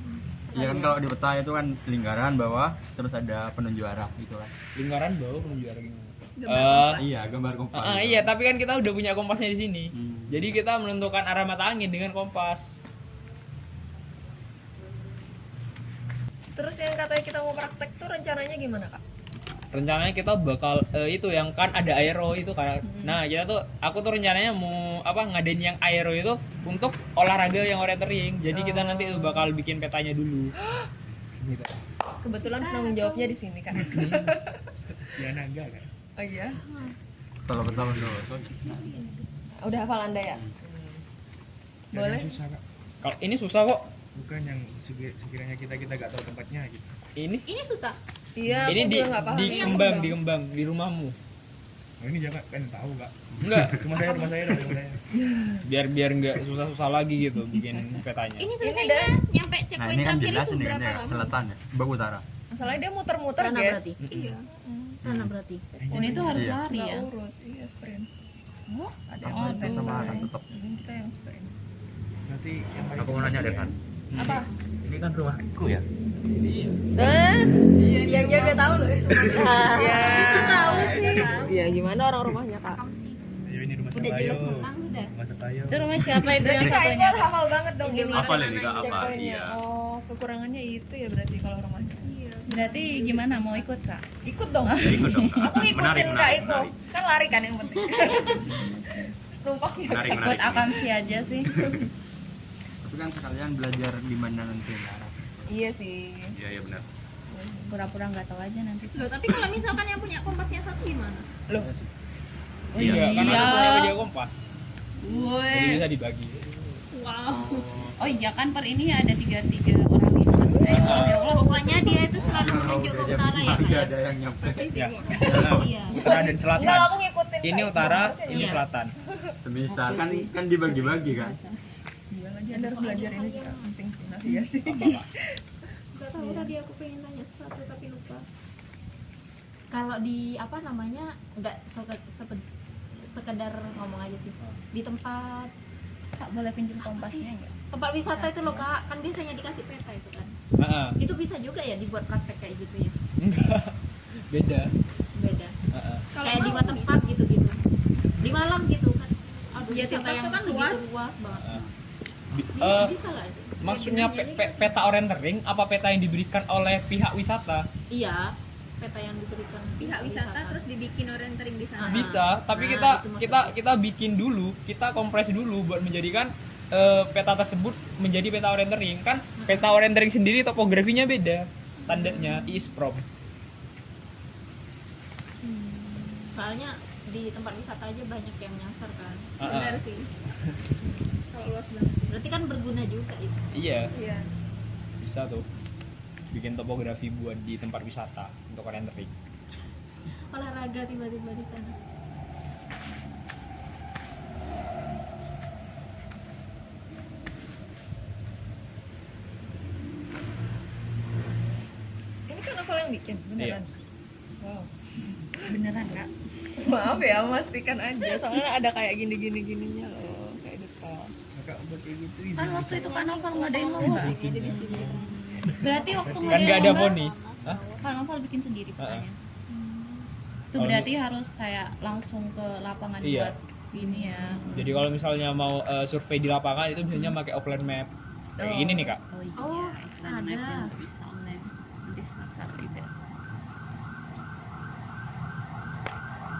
Speaker 7: Iya kan kalau di peta itu kan lingkaran bawah, terus ada penunjuk arah gitu kan.
Speaker 1: Lingkaran bawah menuju arah gimana?
Speaker 7: Iya, gambar kompas. gitu.
Speaker 1: Iya, tapi kan kita udah punya kompasnya di sini.
Speaker 7: Hmm.
Speaker 1: Jadi kita menentukan arah mata angin dengan kompas.
Speaker 4: Terus yang katanya kita mau praktek tuh rencananya gimana kak?
Speaker 1: Rencananya kita bakal itu yang kan ada aero itu kan. Nah, aku tuh rencananya mau ngadain yang aero itu untuk olahraga yang orientering. Jadi kita nanti bakal bikin petanya dulu. Gitu.
Speaker 4: Kebetulan penanggung jawabnya di sini kak.
Speaker 6: Ya naga kan.
Speaker 4: Oh iya.
Speaker 7: Kalau pertama dulu.
Speaker 4: Udah hafal anda ya?
Speaker 6: Dan
Speaker 4: Boleh.
Speaker 6: yang susah kak.
Speaker 1: Kalau ini susah kok.
Speaker 6: Bukan yang sekiranya kita gak tahu tempatnya gitu.
Speaker 1: Ini
Speaker 2: Ini susah.
Speaker 4: Iya.
Speaker 1: ini
Speaker 4: Aku
Speaker 1: di
Speaker 4: juga nggak paham.
Speaker 1: di kembang di rumahmu.
Speaker 6: Oh, ini jangan kan tahu kak.
Speaker 1: Enggak,
Speaker 6: Rumah saya dong, rumah saya.
Speaker 1: biar nggak susah-susah lagi gitu bikin petanya.
Speaker 2: Ini selesainya nyampe
Speaker 7: Nah
Speaker 2: checkpoint
Speaker 7: ini kan
Speaker 2: terakhir
Speaker 7: jelas
Speaker 2: itu
Speaker 7: ini kan
Speaker 2: berapa
Speaker 7: ya,
Speaker 2: lama?
Speaker 7: selatan ya, Bak Utara.
Speaker 4: Masalahnya dia muter-muter
Speaker 5: Sana
Speaker 4: guys.
Speaker 5: berarti.
Speaker 2: Iya.
Speaker 5: Sana berarti.
Speaker 3: Dan itu harus
Speaker 7: Iya.
Speaker 3: lari
Speaker 4: Nggak
Speaker 3: ya.
Speaker 4: urut, iya sprint.
Speaker 3: Oh,
Speaker 4: Ada yang
Speaker 3: oh,
Speaker 4: konten
Speaker 7: sama
Speaker 4: lain.
Speaker 7: akan tetap.
Speaker 4: Ini kita yang sprint.
Speaker 6: Nanti yang paling
Speaker 7: Aku mau nanya deh kan.
Speaker 4: Apa?
Speaker 7: Ini kan rumahku ya.
Speaker 4: Yang dia udah tahu loh. Ya.
Speaker 2: Bisa tahu sih.
Speaker 4: Ya gimana orang rumahnya kak?
Speaker 2: Kamu sih.
Speaker 6: Ayo ini rumah
Speaker 2: Udah
Speaker 6: Sakayo.
Speaker 2: jelas menang udah.
Speaker 6: Rumah Sakayo.
Speaker 3: itu rumah siapa itu yang
Speaker 4: Berarti kak
Speaker 3: satunya?
Speaker 4: Eko hafal banget dong ini.
Speaker 7: Apa ini kak apa?
Speaker 4: Checkpointnya.
Speaker 7: Iya.
Speaker 4: Oh, kekurangannya itu ya berarti kalau rumahnya.
Speaker 2: Iya.
Speaker 3: Berarti gimana mau ikut kak?
Speaker 4: Ikut dong.
Speaker 7: Ya, ikut dong kak.
Speaker 4: Aku ikutin
Speaker 7: Menarik,
Speaker 4: kak
Speaker 7: menarik,
Speaker 4: Eko.
Speaker 7: menarik.
Speaker 4: Kan lari kan yang penting. Numpangnya.
Speaker 7: Menarik,
Speaker 3: Ikut
Speaker 7: menarik.
Speaker 3: akamsi aja sih.
Speaker 7: Tapi kan sekalian belajar di mana nanti lah.
Speaker 4: Iya sih.
Speaker 7: Iya benar.
Speaker 3: Pura-pura nggak tahu aja nanti.
Speaker 2: Loh, tapi kalau misalkan yang punya kompasnya satu gimana?
Speaker 4: Loh,
Speaker 3: Oh
Speaker 1: Iya, karena
Speaker 3: iya.
Speaker 1: aku punya media kompas.
Speaker 3: Woi.
Speaker 1: Jadi bisa dibagi.
Speaker 2: Wow.
Speaker 3: Oh iya kan per ini ada tiga orang ini. Ya Allah.
Speaker 2: Pokoknya dia itu selalu menuju ke utara ya, Kak.
Speaker 7: Iya ada yang nyampe.
Speaker 2: Persis
Speaker 1: Ya.
Speaker 2: ya. Iya.
Speaker 1: Utara dan selatan.
Speaker 4: enggak aku ngikutin.
Speaker 1: Ini
Speaker 4: Kak.
Speaker 1: utara,
Speaker 4: Harusnya
Speaker 1: ini
Speaker 2: Iya.
Speaker 1: selatan.
Speaker 7: Bisa kan dibagi-bagi kan.
Speaker 4: Iya lagi Anda harus belajar ini sih Kak. Penting navigasi.
Speaker 2: Gak tahu tadi aku pengen tanya sesuatu tapi lupa.
Speaker 5: Kalau di apa namanya nggak sekedar ngomong aja sih. Di tempat
Speaker 3: Kak boleh pinjam kompasnya nggak?
Speaker 5: tempat wisata itu loh Kak, kan biasanya dikasih peta itu kan.
Speaker 1: Heeh.
Speaker 5: Itu bisa juga ya dibuat praktek kayak gitu ya.
Speaker 1: Enggak. Beda.
Speaker 5: Beda.
Speaker 1: Heeh.
Speaker 2: Kalau
Speaker 5: Kayak di
Speaker 2: mau
Speaker 5: tempat gitu-gitu. Di Malang gitu kan. Aduh,
Speaker 2: Ya,
Speaker 5: wisata
Speaker 2: TikTok
Speaker 5: yang
Speaker 2: tuh kan
Speaker 5: segitu
Speaker 2: luas.
Speaker 5: luas banget.
Speaker 1: Heeh.
Speaker 5: Bisa nggak sih?
Speaker 1: Maksudnya peta orientering apa peta yang diberikan oleh pihak wisata?
Speaker 5: Iya, peta yang diberikan
Speaker 2: pihak wisata terus dibikin orientering di sana.
Speaker 1: Bisa, tapi
Speaker 5: Nah, itu
Speaker 1: kita bikin dulu, kita kompres dulu buat menjadikan peta tersebut menjadi peta orientering. Kan peta orientering sendiri topografinya beda, standarnya ISPROM.
Speaker 5: Soalnya di tempat wisata aja banyak yang nyasar kan.
Speaker 2: Benar sih. Kalau luas banget.
Speaker 5: Berarti kan berguna juga itu.
Speaker 1: Iya,
Speaker 4: Iya.
Speaker 1: bisa tuh bikin topografi buat di tempat wisata untuk orientering.
Speaker 5: Olahraga tiba-tiba di sana.
Speaker 4: Ini kan novel yang bikin beneran. Wow.
Speaker 3: Beneran Kak?
Speaker 4: Maaf ya, memastikan aja. Soalnya ada kayak gini-gini gininya loh, kayak detail.
Speaker 6: Kakak buat kayak gitu.
Speaker 3: Kan waktu itu kan Novel ngadain lomba. Berarti waktu
Speaker 1: Kan
Speaker 3: ngadain
Speaker 1: nggak ada
Speaker 3: lomba,
Speaker 1: Foni. Hah?
Speaker 3: Kan Novel bikin sendiri pokoknya. Itu
Speaker 1: Kalau
Speaker 3: berarti harus kayak langsung ke lapangan
Speaker 1: Iya.
Speaker 3: buat ini ya.
Speaker 1: Jadi kalau misalnya mau survei di lapangan itu biasanya pakai offline map. Kayak gini nih Kak.
Speaker 3: Oh iya,
Speaker 5: Oh,
Speaker 3: offline map
Speaker 5: ada.
Speaker 3: yang bisa online. Nanti sasar juga.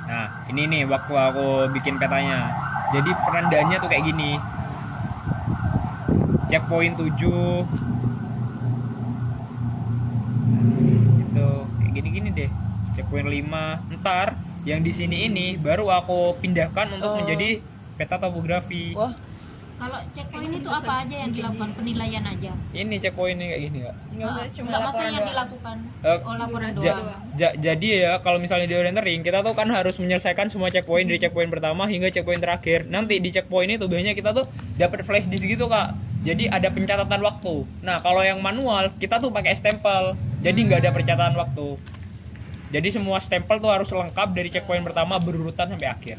Speaker 1: Nah, ini nih waktu aku bikin petanya. Jadi penandaannya tuh kayak gini. Checkpoint 7. Gitu, kayak gini-gini deh. Checkpoint 5. Ntar yang di sini ini baru aku pindahkan untuk menjadi peta topografi.
Speaker 4: Wah,
Speaker 5: Kalau checkpoint itu apa aja yang dilakukan? Penilaian aja.
Speaker 1: Ini checkpointnya kayak gini, Kak.
Speaker 4: nggak usah cuma
Speaker 5: Enggak
Speaker 4: laporan
Speaker 5: maksudnya yang
Speaker 4: doang.
Speaker 5: dilakukan.
Speaker 1: Eh,
Speaker 5: Oh, laporan
Speaker 1: Ja-
Speaker 5: doang.
Speaker 1: jadi ya kalau misalnya di orientering kita tuh kan harus menyelesaikan semua checkpoint dari checkpoint pertama hingga checkpoint terakhir. Nanti di checkpoint itu biasanya kita tuh dapat flash disk gitu Kak. Jadi ada pencatatan waktu. Nah kalau yang manual kita tuh pakai stempel. Jadi nggak ada pencatatan waktu. Jadi semua stempel tuh harus lengkap dari checkpoint pertama berurutan sampai akhir.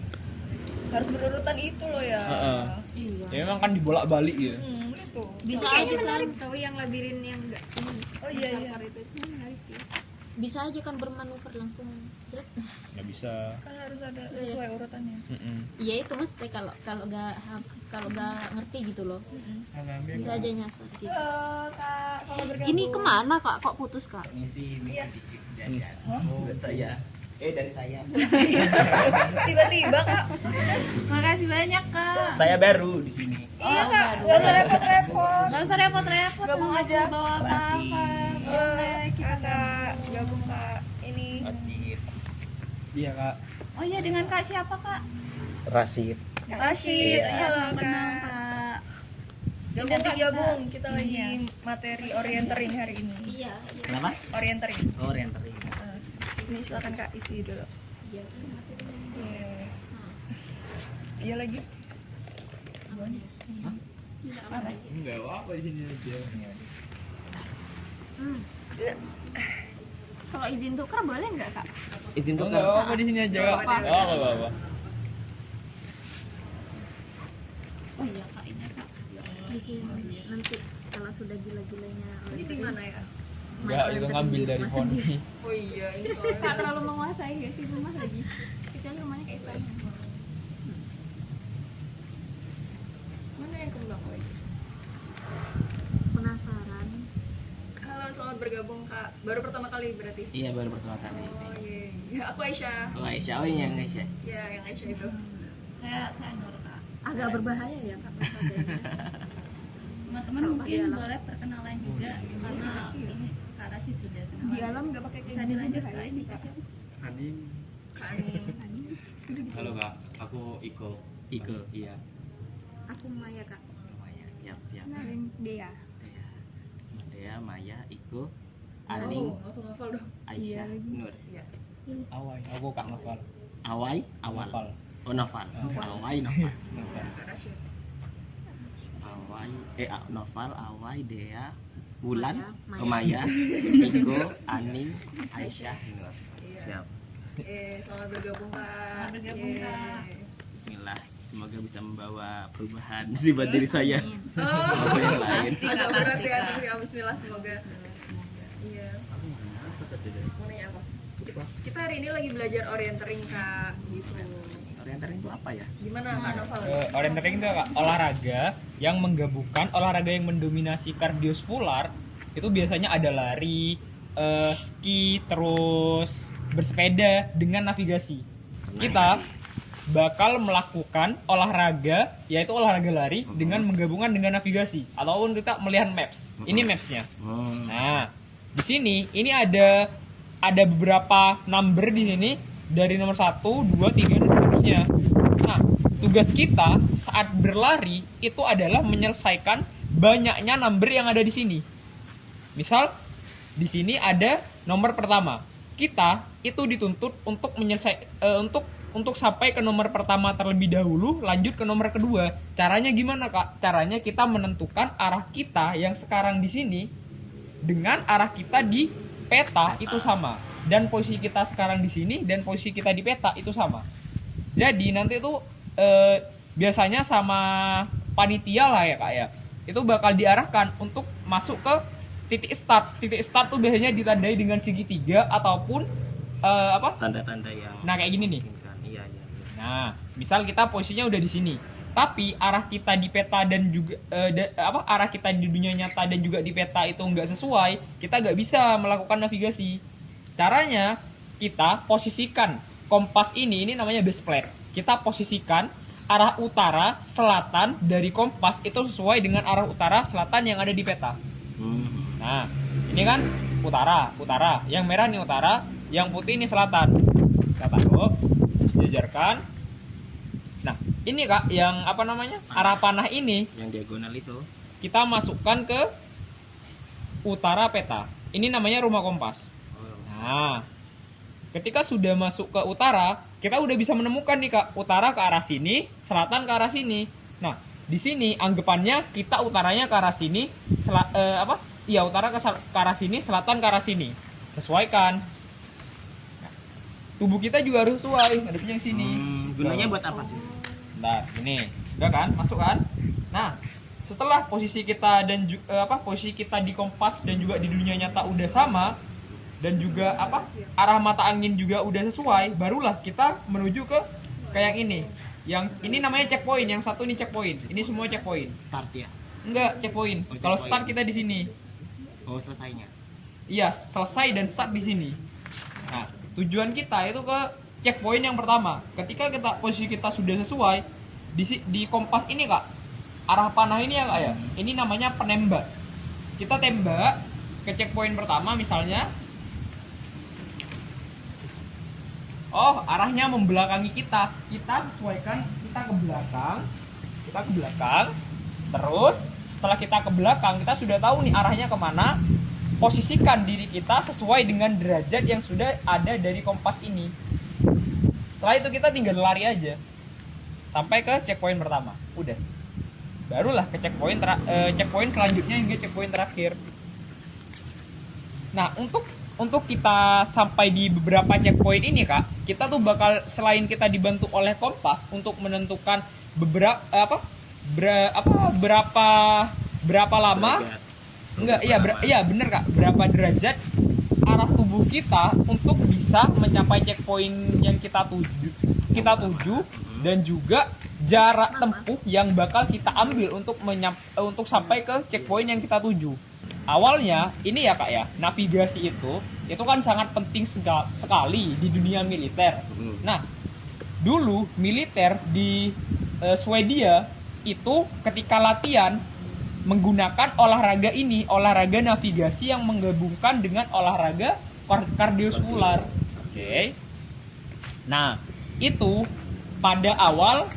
Speaker 4: Harus berurutan itu loh ya.
Speaker 1: Heeh.
Speaker 5: Iya.
Speaker 1: Ya memang kan dibolak-balik gitu.
Speaker 4: Itu.
Speaker 5: Bisa
Speaker 2: Kayaknya
Speaker 5: aja kan.
Speaker 2: menarik tahu yang labirin yang enggak ini.
Speaker 4: Oh iya iya.
Speaker 2: Itu semua menarik sih.
Speaker 5: Bisa aja kan bermanuver langsung. Jret.
Speaker 1: Nggak bisa.
Speaker 4: Kan harus ada sesuai urutannya.
Speaker 1: Mm-mm.
Speaker 5: Iya itu mesti kalau kalau nggak ngerti gitu loh. Bisa aja nyasar gitu.
Speaker 4: Kak, kalau bergabung.
Speaker 5: Ini kemana Kak? Kok putus Kak?
Speaker 8: Misi sedikit jajan buat saya. Dari saya.
Speaker 4: Tiba-tiba Kak.
Speaker 3: Makasih banyak Kak.
Speaker 8: Saya baru di sini.
Speaker 4: Iya Kak, nggak usah repot-repot.
Speaker 3: Nggak usah repot-repot.
Speaker 4: Gabung
Speaker 3: mau
Speaker 4: aja.
Speaker 3: bawa
Speaker 8: Makasih.
Speaker 3: apa-apa.
Speaker 4: Kakak gabung Kak. Ini.
Speaker 8: Racit.
Speaker 1: Iya Kak.
Speaker 3: Oh iya dengan Kak siapa Kak?
Speaker 8: Rasid.
Speaker 4: Rashid, halo
Speaker 3: Benang
Speaker 4: Kak.
Speaker 3: Kak.
Speaker 4: Gabung Kak, gabung. Kita
Speaker 3: Iya.
Speaker 4: lagi materi orientering hari ini.
Speaker 5: Iya.
Speaker 8: Kenapa?
Speaker 4: Orientering.
Speaker 8: Oh, orientering.
Speaker 4: Ini silakan Kak isi dulu. Iya lagi.
Speaker 6: Enggak apa di sini aja.
Speaker 2: Kalau izin tukar boleh nggak kak?
Speaker 8: Izin
Speaker 1: Enggak
Speaker 8: tukar.
Speaker 1: apa di sini aja. Kak.
Speaker 2: Apa-apa.
Speaker 1: Enggak apa-apa.
Speaker 3: Oh iya kak, ini kak.
Speaker 2: Nanti kalau sudah gila-gilanya
Speaker 4: Ini di mana ya?
Speaker 1: Enggak, itu ngambil dari Foni.
Speaker 4: Oh iya, ini
Speaker 2: Kak
Speaker 4: soalnya.
Speaker 2: terlalu menguasai gak sih rumah lagi? Kecuali rumahnya kayak istana.
Speaker 4: Mana yang kembang lagi?
Speaker 2: Penasaran.
Speaker 4: Halo, selamat bergabung Kak. Baru pertama kali berarti?
Speaker 8: Iya baru pertama kali.
Speaker 4: Oh iya. Ya, aku Aisyah.
Speaker 8: Oh Aisyah, oh yang Aisyah.
Speaker 4: Ya, yang Aisyah itu.
Speaker 3: Saya Nur kak.
Speaker 2: Agak berbahaya ya kak bahasanya.
Speaker 3: Teman-teman
Speaker 2: Kalau
Speaker 3: mungkin
Speaker 2: di alam.
Speaker 3: boleh perkenalan juga karena ini Kak Rashid sudah kenalan.
Speaker 2: Di alam nggak pakai kayak
Speaker 3: Bisa
Speaker 2: gini
Speaker 3: dilanjut
Speaker 2: bahaya
Speaker 3: kak
Speaker 2: sih
Speaker 3: ini
Speaker 2: kak.
Speaker 3: kak.
Speaker 7: Aning.
Speaker 4: Kak Aning.
Speaker 7: Halo kak, aku Iko.
Speaker 8: Iko.
Speaker 7: Iya.
Speaker 2: Aku Maya kak.
Speaker 8: Maya, siap.
Speaker 2: Kenalin Dea.
Speaker 8: Dea, Maya, Iko, Aning,
Speaker 4: Oh, langsung hafal dong.
Speaker 8: Aisyah, Nur.
Speaker 4: Iya.
Speaker 1: Awai, aku Kak Noval.
Speaker 8: Awai, awal.
Speaker 1: Noval.
Speaker 8: Oh Noval. Awai, Noval.
Speaker 4: Kak Rashid.
Speaker 8: Awai, Noval, Awai, Dea, Wulan,
Speaker 2: Maya,
Speaker 8: Maya, Iko, Aning, Aisyah, Nur.
Speaker 4: Iya.
Speaker 8: Siap.
Speaker 4: Selamat bergabung Kak.
Speaker 3: Selamat bergabung, Kak.
Speaker 8: Bismillah. Semoga bisa membawa perubahan sih buat diri saya.
Speaker 4: Oh,
Speaker 8: Maupun yang lain.
Speaker 3: Pasti,
Speaker 4: agak
Speaker 3: Kak,
Speaker 4: berat
Speaker 3: pasti,
Speaker 4: ya,
Speaker 3: Kak.
Speaker 4: tapi ya bismillah semoga. Iya. Mau nanya apa? Kita hari ini lagi belajar orientering Kak, gitu.
Speaker 8: Orientering itu apa ya?
Speaker 4: Gimana Kak Noval?
Speaker 1: Orientering itu Kak, olahraga yang menggabungkan olahraga yang mendominasi kardiovaskular. Itu biasanya ada lari, ski, terus bersepeda dengan navigasi. Kita bakal melakukan olahraga, yaitu olahraga lari dengan menggabungkan dengan navigasi ataupun kita melihat maps. Ini mapsnya. Nah, di sini ini ada beberapa number di sini dari nomor 1, 2, 3 dan seterusnya. Nah, tugas kita saat berlari itu adalah menyelesaikan banyaknya number yang ada di sini. Misal di sini ada nomor pertama. Kita itu dituntut untuk untuk sampai ke nomor pertama terlebih dahulu, lanjut ke nomor kedua. Caranya gimana Kak? Caranya kita menentukan arah kita yang sekarang di sini dengan arah kita di peta itu sama, dan posisi kita sekarang di sini dan posisi kita di peta itu sama. Jadi nanti itu biasanya sama panitia lah ya Kak ya, itu bakal diarahkan untuk masuk ke titik start. Titik start tuh biasanya ditandai dengan segitiga ataupun
Speaker 8: Tanda-tanda yang
Speaker 1: nah kayak gini nih.
Speaker 8: Iya.
Speaker 1: Nah, misal kita posisinya udah di sini, tapi arah kita di peta dan juga arah kita di dunia nyata dan juga di peta itu nggak sesuai, kita nggak bisa melakukan navigasi. Caranya kita posisikan kompas ini namanya base plate. Kita posisikan arah utara selatan dari kompas itu sesuai dengan arah utara selatan yang ada di peta. Nah, ini kan utara, yang merah nih utara, yang putih ini selatan. Kita taruh, sejajarkan. Nah, ini Kak, yang arah panah ini
Speaker 8: yang diagonal itu.
Speaker 1: kita masukkan ke utara peta. Ini namanya rumah kompas. Nah, ketika sudah masuk ke utara, kita udah bisa menemukan nih Kak, utara ke arah sini, selatan ke arah sini. Nah, di sini anggapannya kita utaranya ke arah sini, utara ke arah sini, selatan ke arah sini. Sesuaikan. Nah, tubuh kita juga harus sesuai, ngadepnya yang sini.
Speaker 8: Gunanya buat apa sih?
Speaker 1: Nah, ini, udah kan, masuk kan? Nah, setelah posisi kita dan posisi kita di kompas dan juga di dunia nyata udah sama dan juga arah mata angin juga udah sesuai, barulah kita menuju ke kayak ini. Yang ini namanya checkpoint, yang satu ini checkpoint. Ini semua checkpoint.
Speaker 8: Start ya.
Speaker 1: Enggak, checkpoint.
Speaker 8: Oh,
Speaker 1: Kalau
Speaker 8: checkpoint.
Speaker 1: start kita di sini.
Speaker 8: Oh, selesainya.
Speaker 1: Iya, selesai dan start di sini. Nah, tujuan kita itu ke checkpoint yang pertama. Ketika posisi kita sudah sesuai di kompas ini Kak, arah panah ini ya Kak ya, ini namanya penembak. Kita tembak ke checkpoint pertama misalnya. Oh, arahnya membelakangi kita. Kita sesuaikan, kita ke belakang. Terus setelah kita ke belakang, kita sudah tahu nih arahnya kemana. Posisikan diri kita sesuai dengan derajat yang sudah ada dari kompas ini. Setelah itu kita tinggal lari aja sampai ke checkpoint pertama. Udah. Barulah ke checkpoint checkpoint selanjutnya hingga checkpoint terakhir. Nah, untuk kita sampai di beberapa checkpoint ini, Kak, kita tuh bakal selain kita dibantu oleh kompas untuk menentukan berapa lama bener Kak, berapa derajat arah tubuh kita untuk bisa mencapai checkpoint yang kita tuju dan juga jarak tempuh yang bakal kita ambil untuk sampai ke checkpoint yang kita tuju. Awalnya ini ya Kak ya, navigasi itu kan sangat penting sekali di dunia militer. Nah, dulu militer di Swedia itu ketika latihan menggunakan olahraga ini, olahraga navigasi yang menggabungkan dengan olahraga kardiovaskular. Oke. Nah, itu pada awal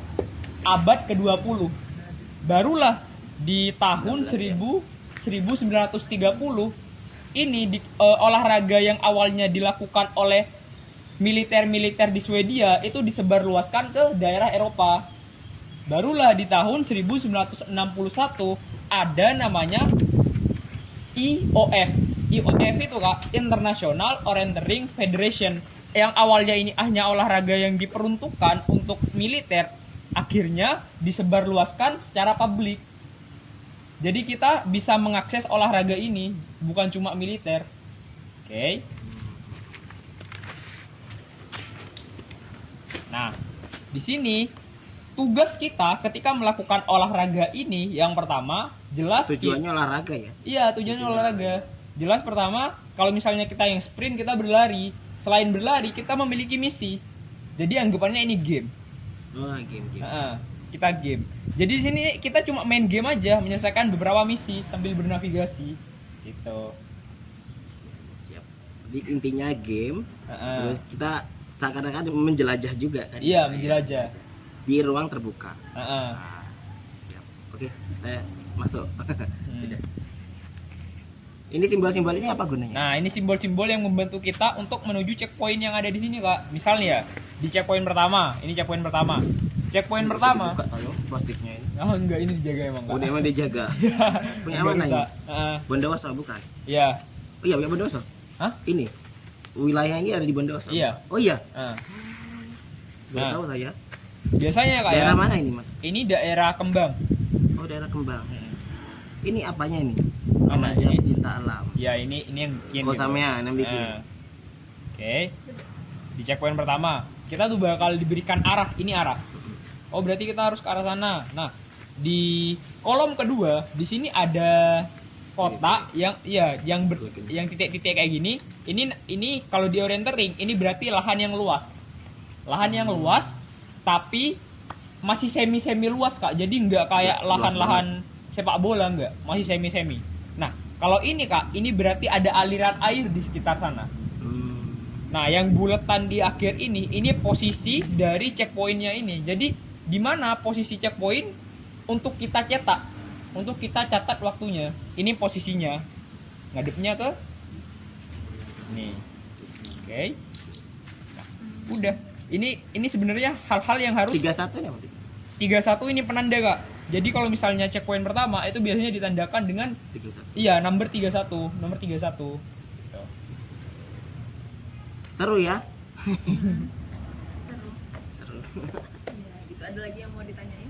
Speaker 1: abad ke-20. Barulah di tahun 1930 ini olahraga yang awalnya dilakukan oleh militer-militer di Swedia itu disebarluaskan ke daerah Eropa. Barulah di tahun 1961 ada namanya IOF. IOF itu Kak, International Orienteering Federation, yang awalnya ini hanya olahraga yang diperuntukkan untuk militer, akhirnya disebarluaskan secara publik. Jadi kita bisa mengakses olahraga ini, bukan cuma militer. Oke. Nah, di sini tugas kita ketika melakukan olahraga ini yang pertama jelas
Speaker 8: Tujuannya olahraga ya?
Speaker 1: Iya, tujuannya olahraga. Jelas pertama, kalau misalnya kita yang sprint, kita berlari. Selain berlari, kita memiliki misi. Jadi anggapannya ini game.
Speaker 8: Oh, game.
Speaker 1: Kita game. Jadi di sini kita cuma main game aja, menyelesaikan beberapa misi sambil bernavigasi. Gitu.
Speaker 8: Siap. Jadi intinya game. Terus kita seakan-akan menjelajah juga kan?
Speaker 1: Iya, menjelajah.
Speaker 8: Di ruang terbuka. Siap. Oke, saya masuk. Sudah. Ini simbol-simbol ini apa gunanya?
Speaker 1: Nah, ini simbol-simbol yang membantu kita untuk menuju checkpoint yang ada di sini, Kak. Misalnya ya, di checkpoint pertama, ini checkpoint pertama. Checkpoint pertama.
Speaker 8: Buka tahu plastiknya ini.
Speaker 1: Oh, enggak, ini dijaga emang, Kak.
Speaker 8: Oh, emang dijaga. Punya
Speaker 1: Nggak
Speaker 8: mana
Speaker 1: bisa.
Speaker 8: ini? Bondowoso bukan?
Speaker 1: Iya.
Speaker 8: Oh iya, punya Bondowoso.
Speaker 1: Hah?
Speaker 8: Ini. Wilayah ini ada di Bondowoso.
Speaker 1: Iya.
Speaker 8: Oh iya.
Speaker 1: Nah.
Speaker 8: Baru tahu saya.
Speaker 1: Biasanya Kak
Speaker 8: Daerah
Speaker 1: ya.
Speaker 8: mana ini, Mas?
Speaker 1: Ini daerah Kembang.
Speaker 8: Oh, daerah Kembang. Ini apanya ini?
Speaker 1: Mana
Speaker 8: Remaja
Speaker 1: ini?
Speaker 8: Pecinta Alam.
Speaker 1: Ya, ini yang bikin.
Speaker 8: Oh, sampean yang bikin.
Speaker 1: Oke. Di checkpoint pertama, kita tuh bakal diberikan arah. Ini arah. Oh, berarti kita harus ke arah sana. Nah, di kolom kedua, di sini ada kotak yang yang titik-titik kayak gini. Ini kalau di orientering, ini berarti lahan yang luas. Lahan yang luas, tapi masih semi-semi luas, Kak. Jadi nggak kayak lahan-lahan sepak bola, nggak. Masih semi-semi. Nah, kalau ini, Kak, ini berarti ada aliran air di sekitar sana. Nah, yang buletan di akhir ini posisi dari checkpointnya ini. Jadi, di mana posisi checkpoint untuk kita cetak, untuk kita catat waktunya. Ini posisinya. Ngadepnya ke nih. Oke. Nah, udah. Ini sebenarnya hal-hal yang harus
Speaker 8: 31 nih apa?
Speaker 1: 31 ini penanda, Kak. Jadi kalau misalnya checkpoint pertama itu biasanya ditandakan dengan
Speaker 8: 31.
Speaker 1: iya, nomor 31. Gitu.
Speaker 8: Seru ya?
Speaker 4: Seru. Ya, gitu. Ada lagi yang mau ditanyain?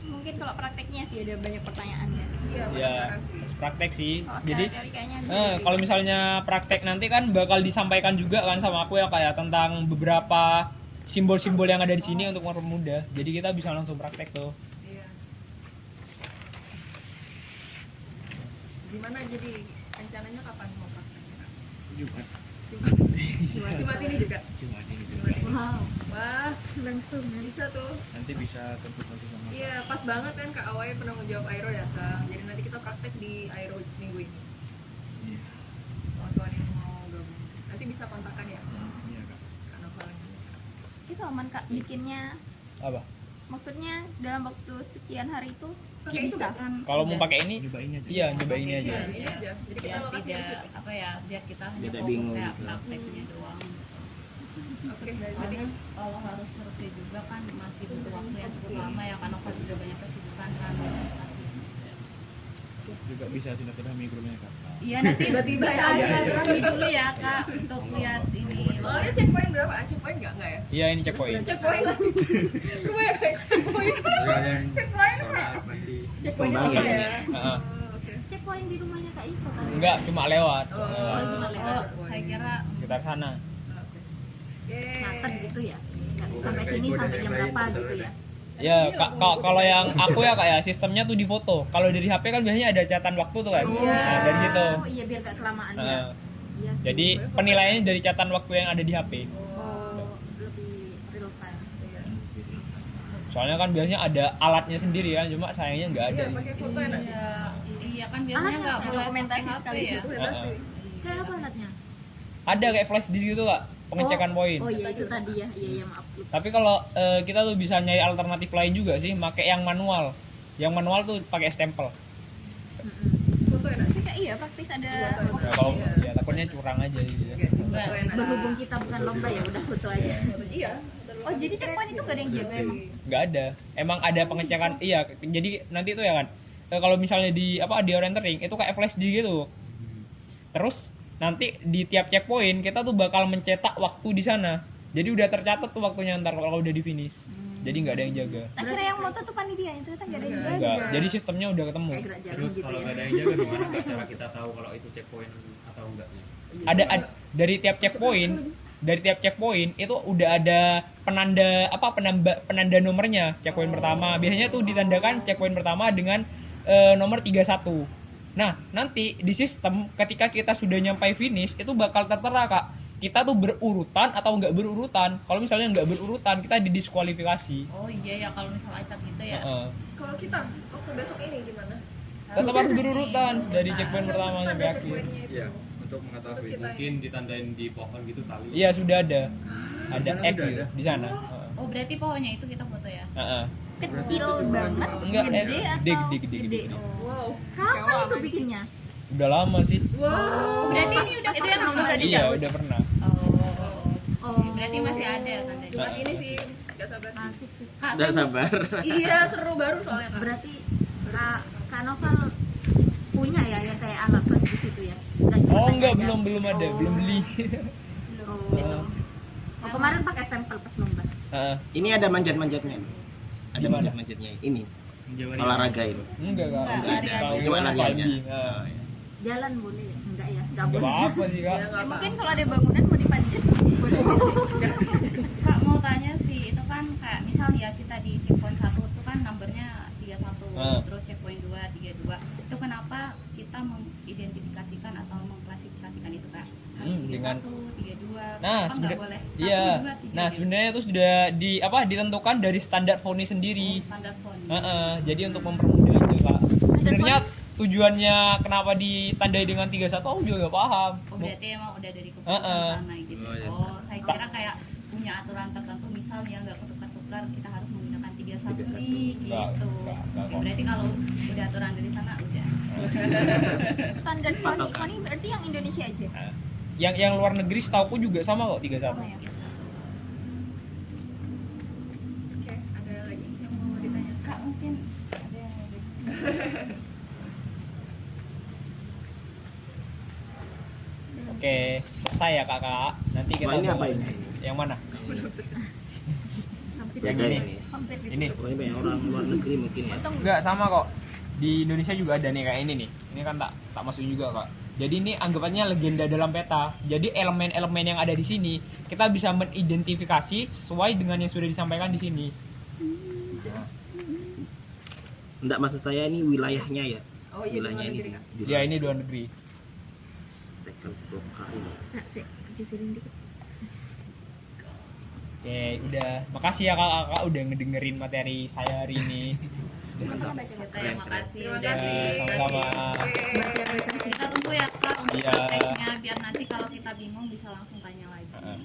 Speaker 2: Mungkin kalau prakteknya sih ada banyak pertanyaan ya.
Speaker 4: Iya,
Speaker 1: Ya,
Speaker 4: penasaran sih.
Speaker 1: harus praktek sih.
Speaker 2: Kalau
Speaker 1: Jadi
Speaker 2: sehari-hari kayaknya
Speaker 1: kalau misalnya praktek nanti kan bakal disampaikan juga kan sama aku ya kayak tentang beberapa simbol-simbol yang ada di sini untuk mempermudah. Jadi kita bisa langsung praktek tuh.
Speaker 4: Iya. Gimana jadi rencananya kapan mau prakteknya?
Speaker 6: Jumat.
Speaker 4: Jumat ini juga.
Speaker 6: Jumat ini.
Speaker 2: wow,
Speaker 4: Wah,
Speaker 2: langsung
Speaker 4: bisa tuh.
Speaker 6: Nanti bisa konsultasi sama.
Speaker 4: Iya, pas banget kan Kak Awai penanggung jawab Aero datang. Jadi nanti kita praktek di Aero minggu ini.
Speaker 6: Iya.
Speaker 4: Kawan-kawan yang mau gabung. Nanti bisa kontakkan ya.
Speaker 6: Iya, Kak.
Speaker 4: Kak Noval.
Speaker 2: itu aman Kak bikinnya,
Speaker 1: Apa?
Speaker 2: maksudnya dalam waktu sekian hari itu
Speaker 4: Pakai itu
Speaker 2: bisa
Speaker 4: nggak?
Speaker 2: kan?
Speaker 1: Kalau mau pakai ini,
Speaker 6: Nyobain aja.
Speaker 1: iya nyobain ini aja.
Speaker 4: Iya, ini aja. Jadi kita
Speaker 3: Biar
Speaker 4: lokasinya di
Speaker 3: tidak
Speaker 4: situ.
Speaker 3: biar kita hanya
Speaker 8: Tidak
Speaker 3: fokus
Speaker 8: bingung
Speaker 3: kayak
Speaker 8: gitu.
Speaker 3: prakteknya doang.
Speaker 4: Oke, jadi
Speaker 3: Karena kalau harus survei juga kan masih butuh waktu yang cukup lama ya, karena kan udah banyak kesibukan kan masih.
Speaker 6: Juga bisa silaturahmi ke rumahnya kakak.
Speaker 3: Iya nanti
Speaker 4: Tiba-tiba
Speaker 3: bisa
Speaker 4: ya, ada.
Speaker 3: silaturahmi dulu ya kak untuk lihat ini.
Speaker 4: soalnya checkpoint berapa? Checkpoint nggak ya?
Speaker 1: Iya, ini checkpoint.
Speaker 4: Checkpoint lagi. Rumahnya kayak checkpoint.
Speaker 7: Sekalian
Speaker 4: Checkpoint
Speaker 7: sholat mandi.
Speaker 4: Checkpointnya apa ya?
Speaker 1: Heeh.
Speaker 4: Oke.
Speaker 5: Checkpoint di rumahnya Kak Iko kan?
Speaker 1: Enggak, cuma lewat.
Speaker 3: Oh, saya kira
Speaker 1: Kita ke sana.
Speaker 5: Catat gitu ya. Nggak, sampai sini sampai jam berapa gitu ya.
Speaker 1: Ya, kalau yang aku ya Kak ya, sistemnya tuh di foto. Kalau dari HP kan biasanya ada catatan waktu tuh kan. Nah, dari situ.
Speaker 5: Oh iya biar gak kelamaan ya.
Speaker 1: Heeh.
Speaker 5: Iya sih.
Speaker 1: Jadi penilaiannya dari catatan waktu yang ada di HP.
Speaker 5: Oh, lebih real time.
Speaker 1: Soalnya kan biasanya ada alatnya sendiri kan, cuma sayangnya nggak ada.
Speaker 4: Iya, pakai foto enak sih.
Speaker 3: iya kan biasanya nggak boleh pakai
Speaker 2: dokumentasi
Speaker 3: HP
Speaker 2: sekali
Speaker 3: ya.
Speaker 2: gitu.
Speaker 4: Enak sih.
Speaker 5: Kayak apa alatnya?
Speaker 1: Ada kayak flash disk gitu Kak, pengecekan poin.
Speaker 5: Oh iya itu tadi ya. Iya maaf. Lupa.
Speaker 1: Tapi kalau kita tuh bisa nyari alternatif lain juga sih, pakai yang manual. Yang manual tuh pakai stempel.
Speaker 4: Foto enak sih.
Speaker 2: Kayak iya praktis ada.
Speaker 1: Ya, kalau ya takutnya curang aja gitu.
Speaker 4: Foto enak.
Speaker 5: Berhubung kita bukan lomba ya udah foto aja.
Speaker 4: Iya.
Speaker 2: Oh jadi checkpoint itu gak ada yang jaga emang?
Speaker 1: Nggak ada. Emang ada pengecekan. Iya, jadi nanti tuh ya kan. Kalau misalnya di di orientering itu kayak flash disk gitu. Terus nanti di tiap checkpoint kita tuh bakal mencetak waktu di sana. Jadi udah tercatat tuh waktunya ntar kalau udah di finish. Jadi nggak ada yang jaga.
Speaker 2: Akhirnya yang moto tuh panitia itu kan gak ada yang jaga.
Speaker 1: Enggak. Jadi sistemnya udah ketemu.
Speaker 5: Kayak gerak jalan
Speaker 7: Terus
Speaker 5: gitu
Speaker 7: kalau
Speaker 5: ya.
Speaker 7: nggak ada yang jaga gimana Kak cara kita tahu kalau itu checkpoint atau enggaknya?
Speaker 1: Ada dari tiap checkpoint itu udah ada penanda nomornya. Checkpoint pertama biasanya tuh ditandakan checkpoint pertama dengan nomor 31. Nah, nanti di sistem ketika kita sudah nyampai finish itu bakal tertera Kak. Kita tuh berurutan atau enggak berurutan. Kalau misalnya enggak berurutan, kita didiskualifikasi.
Speaker 3: Oh iya ya kalau misal acak gitu ya.
Speaker 1: Heeh.
Speaker 4: Kalau kita waktu besok ini gimana?
Speaker 1: Tetap harus berurutan dari checkpoint pertama
Speaker 4: Ada
Speaker 1: sampai akhir.
Speaker 4: checkpointnya itu.
Speaker 7: Iya, untuk mengetahui
Speaker 4: Untuk kita.
Speaker 7: mungkin ditandain di pohon gitu tali.
Speaker 1: Iya, sudah ada. Ada
Speaker 7: sana
Speaker 1: X
Speaker 7: udah
Speaker 1: gitu
Speaker 7: ada?
Speaker 1: di sana. Heeh.
Speaker 3: Oh berarti pohonnya itu kita foto ya?
Speaker 1: Heeh.
Speaker 2: Kecil banget.
Speaker 1: Enggak,
Speaker 2: Gede atau
Speaker 1: gede.
Speaker 4: Wow.
Speaker 5: Kapan itu bikinnya?
Speaker 1: Udah lama sih.
Speaker 3: Oh, berarti ini udah
Speaker 2: Itu yang belum tadi
Speaker 1: Iya, udah pernah.
Speaker 5: Oh.
Speaker 3: Berarti masih ada tandanya.
Speaker 4: Jumat ini sih nggak sabar.
Speaker 5: Asik sih.
Speaker 3: Kak,
Speaker 8: Udah sabar.
Speaker 4: Iya seru baru soalnya Kak.
Speaker 5: Berarti Kak Novel punya ya yang kayak alat pas di situ ya? Nggak cuma
Speaker 1: Oh, enggak,
Speaker 5: aja.
Speaker 1: belum ada, belum beli.
Speaker 5: Oh. Oh, kemarin pakai stempel pas lomba.
Speaker 1: Heeh.
Speaker 8: Ini ada manjat-manjatnya. Ada
Speaker 1: Gimana?
Speaker 8: manjat-manjatnya. Ini
Speaker 6: Menjawab
Speaker 8: olahraga ini.
Speaker 1: Enggak, Kak.
Speaker 3: Enggak,
Speaker 1: Kalau
Speaker 8: cuma
Speaker 1: gimana
Speaker 8: lari aja.
Speaker 1: climbing, heeh.
Speaker 5: Jalan boleh ya? Enggak ya? Enggak
Speaker 1: Enggak
Speaker 5: boleh.
Speaker 1: apa-apa sih, Kak.
Speaker 4: Ya, nggak apa.
Speaker 2: Mungkin kalau ada bangunan mau dipanjat boleh.
Speaker 3: Kak mau tanya sih, itu kan kayak misal ya kita di checkpoint 1 itu kan nomornya 31, terus checkpoint 2, 32. Itu kenapa kita mengidentifikasikan atau mengklasifikasikan itu Kak? Harus 31,
Speaker 1: dengan
Speaker 3: 32.
Speaker 1: Nah,
Speaker 3: kan nggak boleh. 1,
Speaker 1: iya.
Speaker 3: 2, 3,
Speaker 1: Nah, sebenarnya itu sudah ditentukan dari standar font sendiri.
Speaker 3: standar font.
Speaker 1: Heeh, jadi untuk mempermudah itu, Kak. Sebenarnya tujuannya kenapa ditandai dengan 31 aku juga nggak paham.
Speaker 3: Oh berarti emang udah dari keputusan
Speaker 1: Heeh.
Speaker 3: sana gitu.
Speaker 8: Oh, iya.
Speaker 3: Oh, saya kira kayak punya aturan tertentu misal ya nggak ketukar-tukar kita harus menggunakan 31 nih gitu.
Speaker 1: Enggak
Speaker 3: Oke,
Speaker 1: kok.
Speaker 3: berarti kalau udah aturan dari sana udah.
Speaker 2: Standar Foni berarti yang Indonesia aja.
Speaker 1: Nah, yang luar negeri setauku juga sama kok 31.
Speaker 3: Sama ya gitu.
Speaker 4: Oke, ada lagi yang mau ditanya?
Speaker 3: Kak mungkin ada yang mau
Speaker 1: Oke, selesai ya Kakak. Nanti kita
Speaker 8: Wah, ini apa
Speaker 1: mau-
Speaker 8: ini?
Speaker 1: Yang mana?
Speaker 8: Yang
Speaker 1: ini.
Speaker 8: ini.
Speaker 2: Hampir gitu.
Speaker 1: Ini.
Speaker 8: Pokoknya banyak orang luar negeri mungkin ya.
Speaker 1: Enggak sama kok. Di Indonesia juga ada nih kayak ini nih. Ini kan tak masuk juga, Kak. Jadi ini anggapannya legenda dalam peta. Jadi elemen-elemen yang ada di sini kita bisa mengidentifikasi sesuai dengan yang sudah disampaikan di sini.
Speaker 8: Enggak, maksud saya ini wilayahnya ya.
Speaker 4: Oh iya,
Speaker 8: Wilayahnya
Speaker 4: luar
Speaker 8: ini.
Speaker 4: negeri, Kak.
Speaker 1: Ya ini luar negeri.
Speaker 5: Di sini dikit.
Speaker 1: Oke, udah. Makasih ya Kakak udah ngedengerin materi saya hari ini.
Speaker 3: Terima kasih.
Speaker 4: Terima
Speaker 3: udah
Speaker 4: kasih.
Speaker 1: sama-sama.
Speaker 4: Oke.
Speaker 3: Kita tunggu ya Kak untuk
Speaker 1: Iya.
Speaker 3: prakteknya biar nanti kalau kita bingung bisa langsung tanya lagi.
Speaker 1: Heeh.